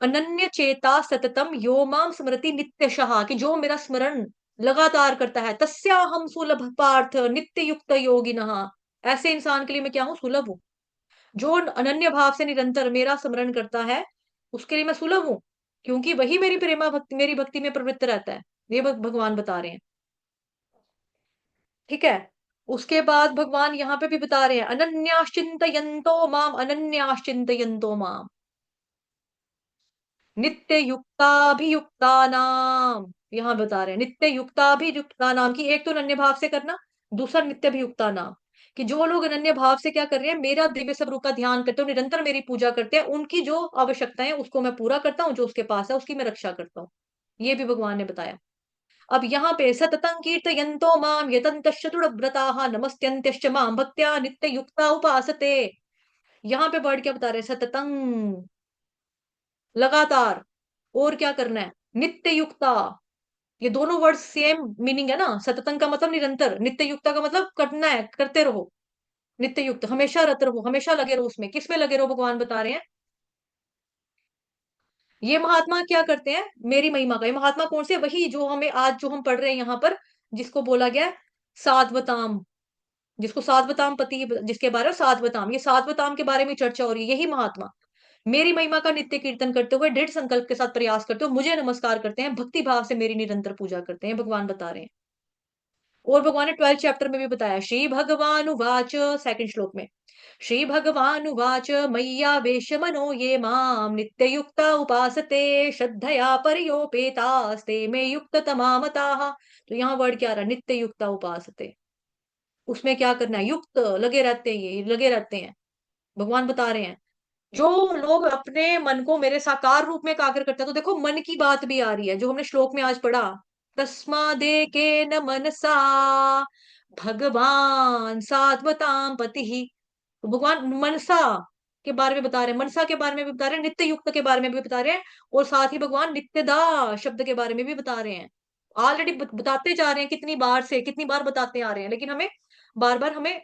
अनन्य चेता सततम यो माम स्मृति नित्यशः, कि जो मेरा स्मरण लगातार करता है, तस्याहम सुलभ पार्थ नित्य युक्त योगिनः। ऐसे इंसान के लिए मैं क्या हूं? सुलभ हूं। जो अनन्य भाव से निरंतर मेरा स्मरण करता है, उसके लिए मैं सुलभ हूं, क्योंकि वही मेरी प्रेमा भक्ति, मेरी भक्ति में प्रवृत्त रहता है। ये भगवान बता रहे हैं। ठीक है। उसके बाद भगवान यहाँ पे भी बता रहे हैं, अनन्याश्चिंतयन्तो माम, अनन्याश्चिंतयन्तो माम, नित्य युक्ताभियुक्ता नाम। यहाँ बता रहे हैं नित्य युक्ताभियुक्ता नाम की, एक तो अनन्य भाव से करना, दूसरा नित्य अभियुक्ता नाम। कि जो लोग अनन्य भाव से क्या कर रहे हैं, मेरा दिव्य स्वरूप का ध्यान करते हो, निरंतर मेरी पूजा करते हैं, उनकी जो आवश्यकताएं हैं उसको मैं पूरा करता हूँ, जो उसके पास है उसकी मैं रक्षा करता हूँ। ये भी भगवान ने बताया। अब यहाँ पे सततं कीर्तयन्तो माम यतन्तश्च तुडव्रताः नमस्त्यन्त्यश्च माम भक्त्या नित्य युक्ता उपासते। यहाँ पे वर्ड क्या बता रहे हैं? सततं, लगातार। और क्या करना है? नित्य युक्ता। ये दोनों वर्ड सेम मीनिंग है ना। सततं का मतलब निरंतर, नित्य युक्ता का मतलब करना है, करते रहो। नित्य युक्त, हमेशा रत रहो, हमेशा लगे रहो उसमें। किसमें लगे रहो? भगवान बता रहे हैं ये महात्मा क्या करते हैं, मेरी महिमा का। ये महात्मा कौन से? वही जो हमें आज जो हम पढ़ रहे हैं यहाँ पर, जिसको बोला गया है साधवताम, जिसको साधवताम पति, जिसके बारे में साधवताम, ये साधवताम के बारे में चर्चा हो रही है। यही महात्मा मेरी महिमा का नित्य कीर्तन करते हुए दृढ़ संकल्प के साथ प्रयास करते हुए मुझे नमस्कार करते हैं, भक्ति भाव से मेरी निरंतर पूजा करते हैं, भगवान बता रहे हैं। और भगवान ने 12 चैप्टर में भी बताया। श्री भगवान उवाच, सेकंड श्लोक में, श्री भगवान उवाच मय्या वेश मनो ये माम नित्य युक्ता उपासते श्रद्धया परयोपेतास्ते मे युक्त तमामताः। तो यहाँ वर्ड क्या आ रहा है? नित्य युक्ता उपासते। उसमें क्या करना है? युक्त, लगे रहते हैं, ये लगे रहते हैं। भगवान बता रहे हैं जो लोग अपने मन को मेरे साकार रूप में एकाग्र करते हैं। तो देखो मन की बात भी आ रही है, जो हमने श्लोक में आज पढ़ा, तस्मादे के न मनसा भगवान सात्वताम पति। तो भगवान मनसा के बारे में बता रहे हैं, मनसा के बारे में भी बता रहे हैं, नित्य युक्त के बारे में भी बता रहे हैं, और साथ ही भगवान नित्यदा शब्द के बारे में भी बता रहे हैं। ऑलरेडी बताते जा रहे हैं, कितनी बार से कितनी बार बताते आ रहे हैं, लेकिन हमें बार बार हमें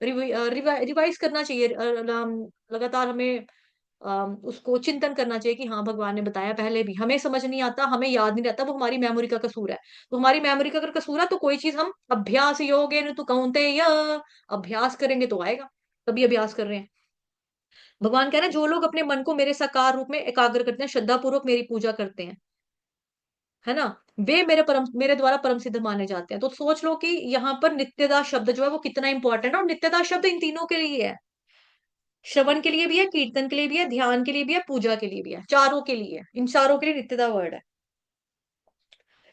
रिवाइज करना चाहिए। लगातार हमें उसको चिंतन करना चाहिए कि हाँ भगवान ने बताया पहले भी। हमें समझ नहीं आता, हमें याद नहीं रहता, वो हमारी मेमोरी का कसूर है। तो हमारी मेमोरी का अगर कसूर है तो कोई चीज हम अभ्यास योगेन तु कौन्तेय, अभ्यास करेंगे तो आएगा। तभी अभ्यास कर रहे हैं। भगवान कह रहे हैं जो लोग अपने मन को मेरे साकार रूप में एकाग्र करते हैं, श्रद्धा पूर्वक मेरी पूजा करते हैं, है ना, वे मेरे द्वारा परम सिद्ध माने जाते हैं। तो सोच लो कि यहाँ पर नित्यदा शब्द जो है वो कितना इंपॉर्टेंट है। और नित्यदा शब्द इन तीनों के लिए है, श्रवण के लिए भी है, कीर्तन के लिए भी है, ध्यान के लिए भी है, पूजा के लिए भी है, चारों के लिए। इन चारों के लिए नित्यदा वर्ड है।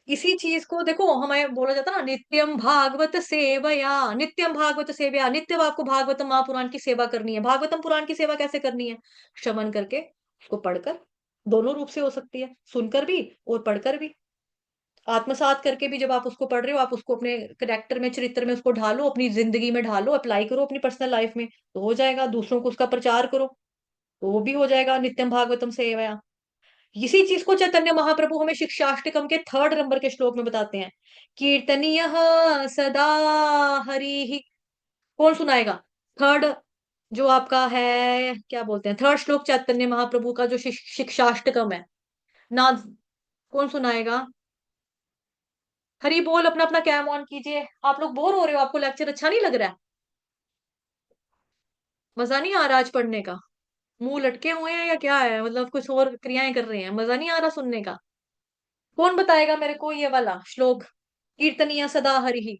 इसी चीज को देखो, हमें बोला जाता है ना, नित्यम भागवत सेवया, नित्यम भागवत सेवया, नित्य आपको भागवतम महापुराण की सेवा करनी है। भागवतम पुराण की सेवा कैसे करनी है? श्रवण करके, उसको पढ़कर। दोनों रूप से हो सकती है, सुनकर भी और पढ़कर भी। आत्मसात करके भी, जब आप उसको पढ़ रहे हो, आप उसको अपने करेक्टर में, चरित्र में उसको ढालो, अपनी जिंदगी में ढालो, अप्लाई करो अपनी पर्सनल लाइफ में, तो हो जाएगा। दूसरों को उसका प्रचार करो, तो वो भी हो जाएगा नित्यम भागवतम सेवया। इसी चीज को चैतन्य महाप्रभु हमें शिक्षाष्टकम के 3rd नंबर के श्लोक में बताते हैं। कीर्तनीय सदा हरि। कौन सुनाएगा? थर्ड, जो आपका है, क्या बोलते हैं, 3rd श्लोक चैतन्य महाप्रभु का जो शिक्षाष्टकम है ना, कौन सुनाएगा? हरि बोल। अपना अपना कैम ऑन कीजिए। आप लोग बोर हो रहे हो? आपको लेक्चर अच्छा नहीं लग रहा है? मजा नहीं आ रहा आज पढ़ने का? मुंह लटके हुए हैं या क्या है? मतलब कुछ और क्रियाएं कर रहे हैं, मजा नहीं आ रहा सुनने का? कौन बताएगा मेरे को ये वाला श्लोक? कीर्तनीय सदा हरि,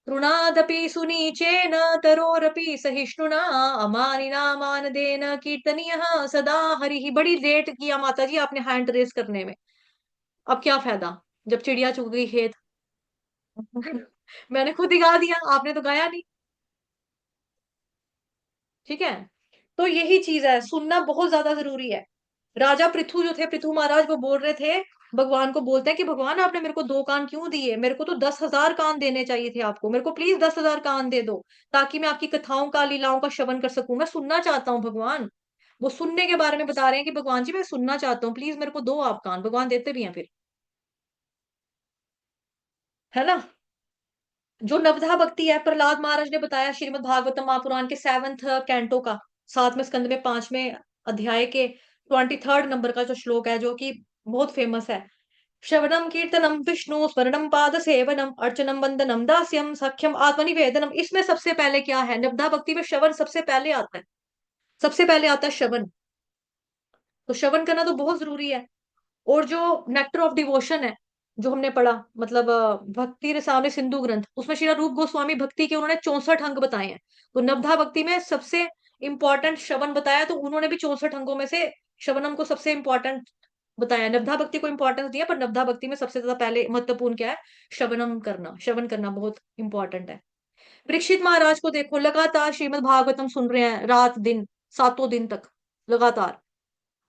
तृणादपि सुनीचेन तरोरपि सहिष्णुना, अमानिना मानदेन कीर्तनीय सदा हरि। बड़ी लेट किया माता जी आपने हैंड रेस करने में। अब क्या फायदा, जब चिड़िया चुग गई खेत। मैंने खुद ही गा दिया, आपने तो गाया नहीं। ठीक है। तो यही चीज है, सुनना बहुत ज्यादा जरूरी है। राजा पृथु जो थे, पृथु महाराज, वो बोल रहे थे, भगवान को बोलते हैं कि भगवान आपने मेरे को 2 कान क्यों दिए? मेरे को तो 10,000 कान देने चाहिए थे आपको। मेरे को प्लीज 10,000 कान दे दो, ताकि मैं आपकी कथाओं का, लीलाओं का श्रवण कर सकूं। मैं सुनना चाहता हूँ भगवान। वो सुनने के बारे में बता रहे हैं कि भगवान जी मैं सुनना चाहता हूँ, प्लीज मेरे को दो आप कान। भगवान देते भी हैं फिर, है ना। जो नवधा भक्ति है, प्रहलाद महाराज ने बताया श्रीमद् भागवतम महापुराण के 7वें कैंटो का, 7वें स्कंद में 5वें अध्याय के 23rd नंबर का जो श्लोक है, जो कि बहुत फेमस है। श्रवणम कीर्तनम विष्णु स्मरणम पाद सेवनम अर्चनम वंदनम दास्यम सख्यम आत्मनिवेदनम। इसमें सबसे पहले क्या है, नवधा भक्ति में श्रवण सबसे पहले आता है। सबसे पहले आता है श्रवण। तो श्रवण करना तो बहुत जरूरी है। और जो नेक्टर ऑफ डिवोशन है, जो हमने पढ़ा, मतलब भक्ति रसावली सिंधु ग्रंथ, उसमें श्रीला रूप गोस्वामी भक्ति के उन्होंने 64 अंग बताए हैं। तो नवधा भक्ति में सबसे इंपॉर्टेंट श्रवण बताया, तो उन्होंने भी 64 अंगों में से श्रवणम को सबसे इंपॉर्टेंट बताया। नवधा भक्ति को इंपॉर्टेंस दिया, पर नवधा भक्ति में सबसे ज्यादा पहले महत्वपूर्ण क्या है, श्रवणम करना। श्रवण करना बहुत इंपॉर्टेंट है। परीक्षित महाराज को देखो, लगातार श्रीमद् भागवतम सुन रहे हैं, रात दिन, 7 दिन तक लगातार।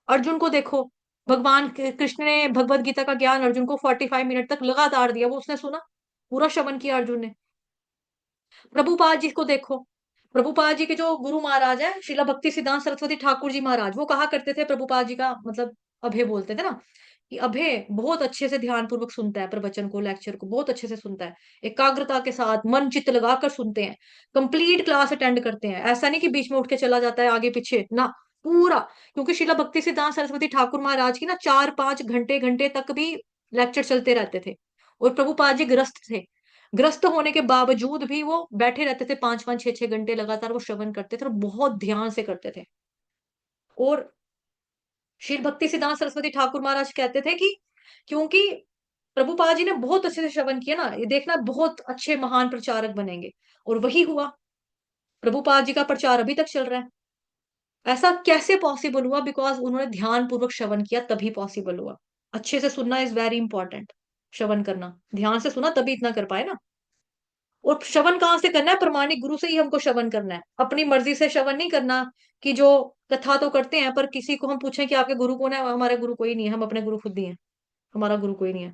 अर्जुन को देखो, भगवान कृष्ण ने भगवत गीता का ज्ञान अर्जुन को 45 मिनट तक लगातार दिया, वो उसने सुना, पूरा श्रवण किया अर्जुन ने। प्रभुपाद जी को देखो, प्रभुपाद जी के जो गुरु महाराज है, श्रीला भक्ति सिद्धांत सरस्वती ठाकुर जी महाराज, वो कहा करते थे प्रभुपाद जी का मतलब अभय बोलते थे ना, कि अभय बहुत अच्छे से ध्यान पूर्वक सुनता है, प्रवचन को, लेक्चर को बहुत अच्छे से सुनता है, एकाग्रता के साथ मन चित्त लगाकर सुनते हैं, कंप्लीट क्लास अटेंड करते हैं। ऐसा नहीं कि बीच में उठ के चला जाता है आगे पीछे ना, पूरा। क्योंकि श्रीला भक्ति सिद्धांत सरस्वती ठाकुर महाराज की ना 4-5 घंटे घंटे तक भी लेक्चर चलते रहते थे। और प्रभुपाद जी ग्रस्त थे, ग्रस्त होने के बावजूद भी वो बैठे रहते थे, 5-5 6-6 घंटे लगातार वो श्रवण करते थे, और बहुत ध्यान से करते थे। और श्री भक्ति सिद्धांत सरस्वती ठाकुर महाराज कहते थे कि क्योंकि प्रभुपाद जी ने बहुत अच्छे से श्रवण किया ना, ये देखना बहुत अच्छे महान प्रचारक बनेंगे। और वही हुआ, प्रभुपाद जी का प्रचार अभी तक चल रहा है। ऐसा कैसे पॉसिबल हुआ, बिकॉज उन्होंने ध्यान पूर्वक श्रवण किया, तभी पॉसिबल हुआ। अच्छे से सुनना इज वेरी इंपॉर्टेंट। श्रवण करना, ध्यान से सुना तभी इतना कर पाए ना। और श्रवण कहाँ से करना है, प्रमाणिक गुरु से ही हमको श्रवण करना है, अपनी मर्जी से श्रवण नहीं करना। कि जो कथा तो करते हैं, पर किसी को हम पूछें कि आपके गुरु कौन है, हमारा गुरु कोई नहीं है, हम अपने गुरु खुद ही हैं, हमारा गुरु कोई नहीं है।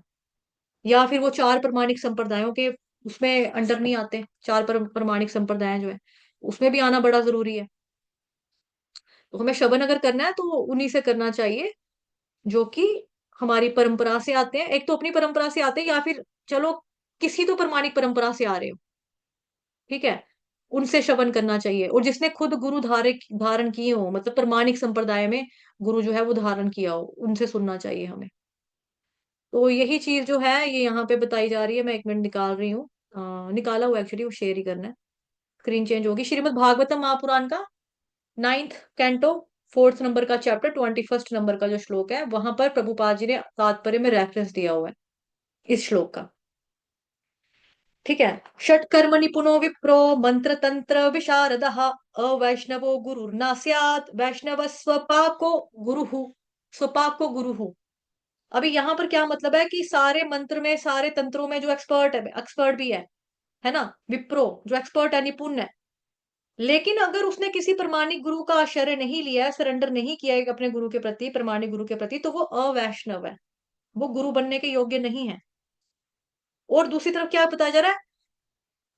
या फिर वो चार प्रमाणिक संप्रदायों के उसमें अंडर नहीं आते, चार प्रमाणिक संप्रदाय जो है, उसमें भी आना बड़ा जरूरी है। तो हमें श्रवण अगर करना है तो उन्हीं से करना चाहिए, जो कि हमारी परंपरा से आते हैं। एक तो अपनी परंपरा से आते हैं, या फिर चलो किसी तो प्रमाणिक परंपरा से आ रहे हो, ठीक है, उनसे श्रवण करना चाहिए। और जिसने खुद गुरु धारण किए हो, मतलब प्रमाणिक संप्रदाय में गुरु जो है वो धारण किया हो, उनसे सुनना चाहिए हमें। तो यही चीज जो है ये यहाँ पे बताई जा रही है। मैं 1 मिनट निकाल रही हूँ, निकाला हुआ एक्चुअली, वो शेयर ही करना है। स्क्रीन चेंज होगी। श्रीमद् भागवतम महापुराण का 9th कैंटो 4th नंबर का चैप्टर 21st नंबर का जो श्लोक है, वहां पर प्रभुपाद जी ने तात्पर्य में रेफरेंस दिया हुआ है इस श्लोक का, ठीक है। षट्कर्म निपुणो विप्रो मंत्र तंत्र विशारदः अवैष्णवो गुरुर्ना स्यात् वैष्णव स्वपाको गुरुहु, स्वपाको गुरुहु। अभी यहाँ पर क्या मतलब है कि सारे मंत्र में, सारे तंत्रों में जो एक्सपर्ट है, एक्सपर्ट भी है ना, विप्रो जो एक्सपर्ट है, निपुण है, लेकिन अगर उसने किसी प्रमाणिक गुरु का आश्रय नहीं लिया है, सरेंडर नहीं किया है अपने गुरु के प्रति, प्रमाणिक गुरु के प्रति, तो वो अवैष्णव है, वो गुरु बनने के योग्य नहीं है। और दूसरी तरफ क्या बताया जा रहा है,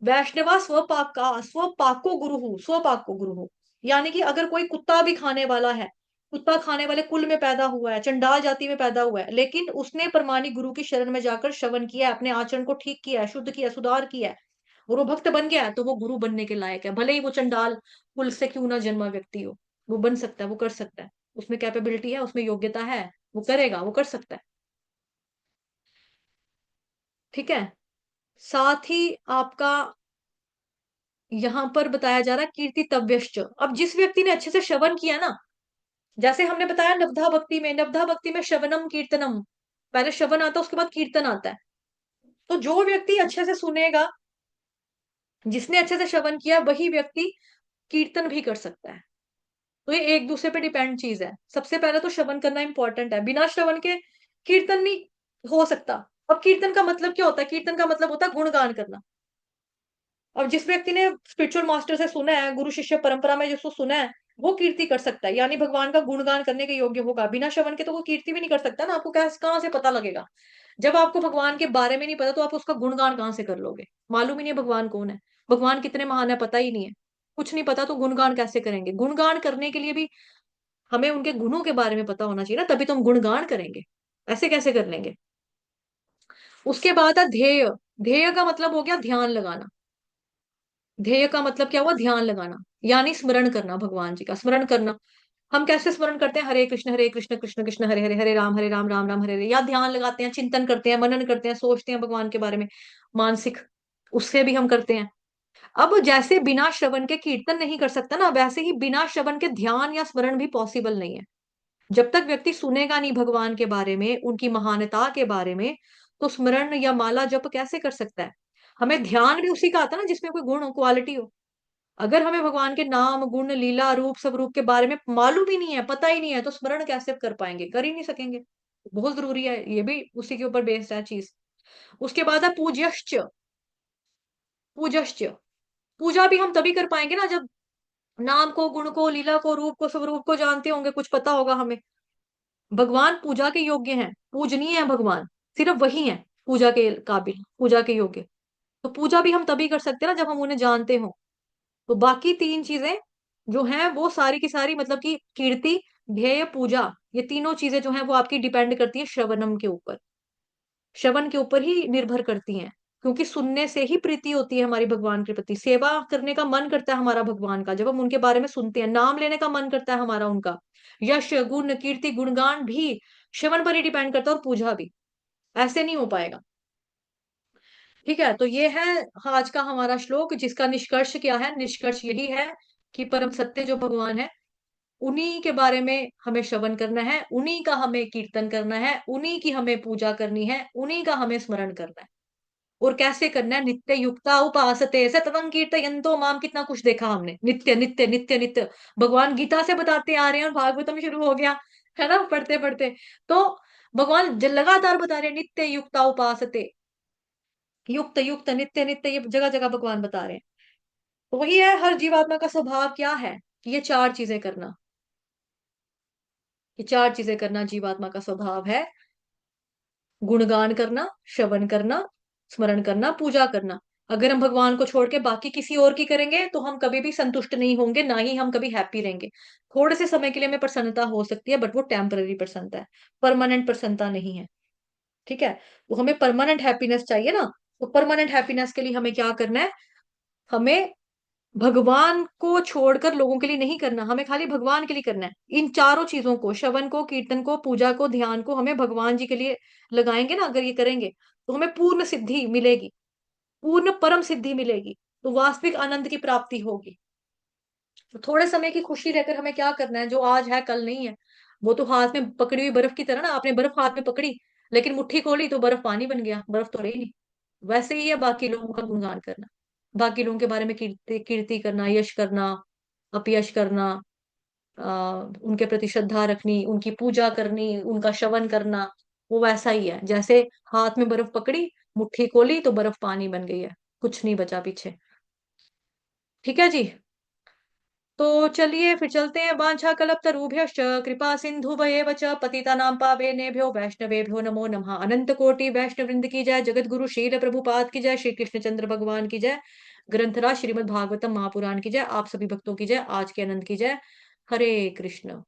वैष्णवा स्वपाका स्वपाको गुरु हूँ, स्वपाको गुरु हूँ। यानी कि अगर कोई कुत्ता भी खाने वाला है, कुत्ता खाने वाले कुल में पैदा हुआ है, चंडाल जाति में पैदा हुआ है, लेकिन उसने प्रमाणिक गुरु की शरण में जाकर श्रवण किया है, अपने आचरण को ठीक किया है, शुद्ध किया, सुधार किया है, और वो भक्त बन गया है, तो वो गुरु बनने के लायक है। भले ही वो चंडाल कुल से क्यों ना जन्मा व्यक्ति हो, वो बन सकता है, वो कर सकता है, उसमें कैपेबिलिटी है, उसमें योग्यता है, वो करेगा, वो कर सकता है, ठीक है। साथ ही आपका यहां पर बताया जा रहा है कीर्ति तव्यश्च। अब जिस व्यक्ति ने अच्छे से श्रवण किया ना, जैसे हमने बताया नवधा भक्ति में, नवधा भक्ति में श्रवणम कीर्तनम, पहले श्रवण आता है उसके बाद कीर्तन आता है। तो जो व्यक्ति अच्छे से सुनेगा, जिसने अच्छे से श्रवण किया, वही व्यक्ति कीर्तन भी कर सकता है। तो ये एक दूसरे पे डिपेंड चीज है। सबसे पहले तो श्रवण करना इंपॉर्टेंट है, बिना श्रवण के कीर्तन नहीं हो सकता। अब कीर्तन का मतलब क्या होता है, कीर्तन का मतलब होता है गुणगान करना। और जिस व्यक्ति ने स्पिरिचुअल मास्टर से सुना है, गुरु शिष्य परंपरा में जिसको सुना है, वो कीर्ति कर सकता है, यानी भगवान का गुणगान करने के योग्य होगा। बिना श्रवण के तो वो कीर्ति भी नहीं कर सकता ना, आपको कैसे कहाँ से पता लगेगा। जब आपको भगवान के बारे में नहीं पता, तो आप उसका गुणगान कहाँ से कर लोगे, मालूम ही नहीं है भगवान कौन है, भगवान कितने महान है पता ही नहीं है, कुछ नहीं पता, तो गुणगान कैसे करेंगे। गुणगान करने के लिए भी हमें उनके गुणों के बारे में पता होना चाहिए ना, तभी तो हम गुणगान करेंगे। ऐसे कैसे कर लेंगे? उसके बाद है ध्येय। ध्येय का मतलब हो गया ध्यान लगाना। ध्येय का मतलब क्या हुआ? ध्यान लगाना, यानी स्मरण करना, भगवान जी का स्मरण करना। हम कैसे स्मरण करते हैं? हरे कृष्ण कृष्ण कृष्ण हरे हरे, हरे राम राम राम हरे हरे, या ध्यान लगाते हैं, चिंतन करते हैं, मनन करते हैं, सोचते हैं भगवान के बारे में, मानसिक, उससे भी हम करते हैं। अब जैसे बिना श्रवण के कीर्तन नहीं कर सकता ना, वैसे ही बिना श्रवण के ध्यान या स्मरण भी पॉसिबल नहीं है। जब तक व्यक्ति सुनेगा नहीं भगवान के बारे में, उनकी महानता के बारे में, तो स्मरण या माला जप कैसे कर सकता है? हमें ध्यान भी उसी का आता है ना जिसमें कोई गुण हो, क्वालिटी हो। अगर हमें भगवान के नाम, गुण, लीला, रूप, स्वरूप के बारे में मालूम ही नहीं है, पता ही नहीं है, तो स्मरण कैसे कर पाएंगे? कर ही नहीं सकेंगे। बहुत जरूरी है, ये भी उसी के ऊपर बेस्ड है चीज। उसके बाद है पूज्यश्च। पूजश्च, पूजा भी हम तभी कर पाएंगे ना जब नाम को, गुण को, लीला को, रूप को, स्वरूप को जानते होंगे, कुछ पता होगा हमें। भगवान पूजा के योग्य हैं, पूजनीय है भगवान, सिर्फ वही है पूजा के काबिल, पूजा के योग्य। तो पूजा भी हम तभी कर सकते हैं ना जब हम उन्हें जानते हो। तो बाकी तीन चीजें जो हैं वो सारी की सारी, मतलब कि कीर्ति, ध्येय, पूजा, ये तीनों चीजें जो हैं वो आपकी डिपेंड करती है श्रवणम के ऊपर, श्रवण के ऊपर ही निर्भर करती हैं। क्योंकि सुनने से ही प्रीति होती है हमारी भगवान के प्रति, सेवा करने का मन करता है हमारा भगवान का, जब हम उनके बारे में सुनते हैं, नाम लेने का मन करता है हमारा उनका। यश, गुण, कीर्ति, गुणगान भी श्रवण पर ही डिपेंड करता है, और पूजा भी। ऐसे नहीं हो पाएगा। ठीक है, तो ये है आज का हमारा श्लोक, जिसका निष्कर्ष क्या है? निष्कर्ष यही है कि परम सत्य जो भगवान है, उन्हीं के बारे में हमें श्रवण करना है, उन्हीं का हमें कीर्तन करना है, उन्हीं की हमें पूजा करनी है, उन्हीं का हमें स्मरण करना है। और कैसे करना है? नित्य युक्ता उपासते सततं कीर्तयन्तो माम, कितना कुछ देखा हमने, नित्य नित्य नित्य नित्य। भगवान गीता से बताते आ रहे हैं, और भागवतम शुरू हो गया है ना, पढ़ते पढ़ते। तो भगवान लगातार बता रहे हैं, नित्य युक्ता उपासते, युक्त युक्त नित्य नित्य, ये जगह जगह भगवान बता रहे हैं। तो वही है, हर जीवात्मा का स्वभाव क्या है कि ये चार चीजें करना, ये चार चीजें करना जीवात्मा का स्वभाव है। गुणगान करना, श्रवण करना, स्मरण करना, पूजा करना। अगर हम भगवान को छोड़ के बाकी किसी और की करेंगे तो हम कभी भी संतुष्ट नहीं होंगे, ना ही हम कभी हैप्पी रहेंगे। थोड़े से समय के लिए हमें प्रसन्नता हो सकती है, बट वो टेम्पररी प्रसन्नता है, परमानेंट प्रसन्नता नहीं है। ठीक है, तो हमें परमानेंट हैप्पीनेस चाहिए ना। तो परमानेंट हैप्पीनेस के लिए हमें क्या करना है? हमें भगवान को छोड़कर लोगों के लिए नहीं करना, हमें खाली भगवान के लिए करना है। इन चारों चीजों को, श्रवण को, कीर्तन को, पूजा को, ध्यान को, हमें भगवान जी के लिए लगाएंगे ना, अगर ये करेंगे तो हमें पूर्ण सिद्धि मिलेगी, पूर्ण परम सिद्धि मिलेगी, तो वास्तविक आनंद की प्राप्ति होगी। तो थोड़े समय की खुशी रहकर हमें क्या करना है? जो आज है कल नहीं है। वो तो हाथ में पकड़ी हुई बर्फ की तरह ना, आपने बर्फ हाथ में पकड़ी, लेकिन मुट्ठी खोली तो बर्फ पानी बन गया, बर्फ तो रही नहीं। वैसे ही है बाकी लोगों का गुणगान करना, बाकी लोगों के बारे में कीर्ति कीर्ति करना, यश करना, अपयश करना, उनके प्रति श्रद्धा रखनी, उनकी पूजा करनी, उनका श्रवण करना। वो वैसा ही है जैसे हाथ में बर्फ पकड़ी, मुट्ठी खोली तो बर्फ पानी बन गई है, कुछ नहीं बचा पीछे। ठीक है जी। तो चलिए फिर चलते हैं। वांछा कल्पतरुभ्यश्च कृपा सिन्धुभयेव च पतितानां पावनेभ्यो वैष्णवेभ्यो नमो नमः। अनंत कोटि वैष्णव वृंद की जय, जगत गुरु शील प्रभुपाद की जय, श्री कृष्ण चंद्र भगवान की जय, ग्रंथराज श्रीमद् भागवतम महापुराण की जय, आप सभी भक्तों की जय, आज के आनंद की जय। हरे कृष्ण।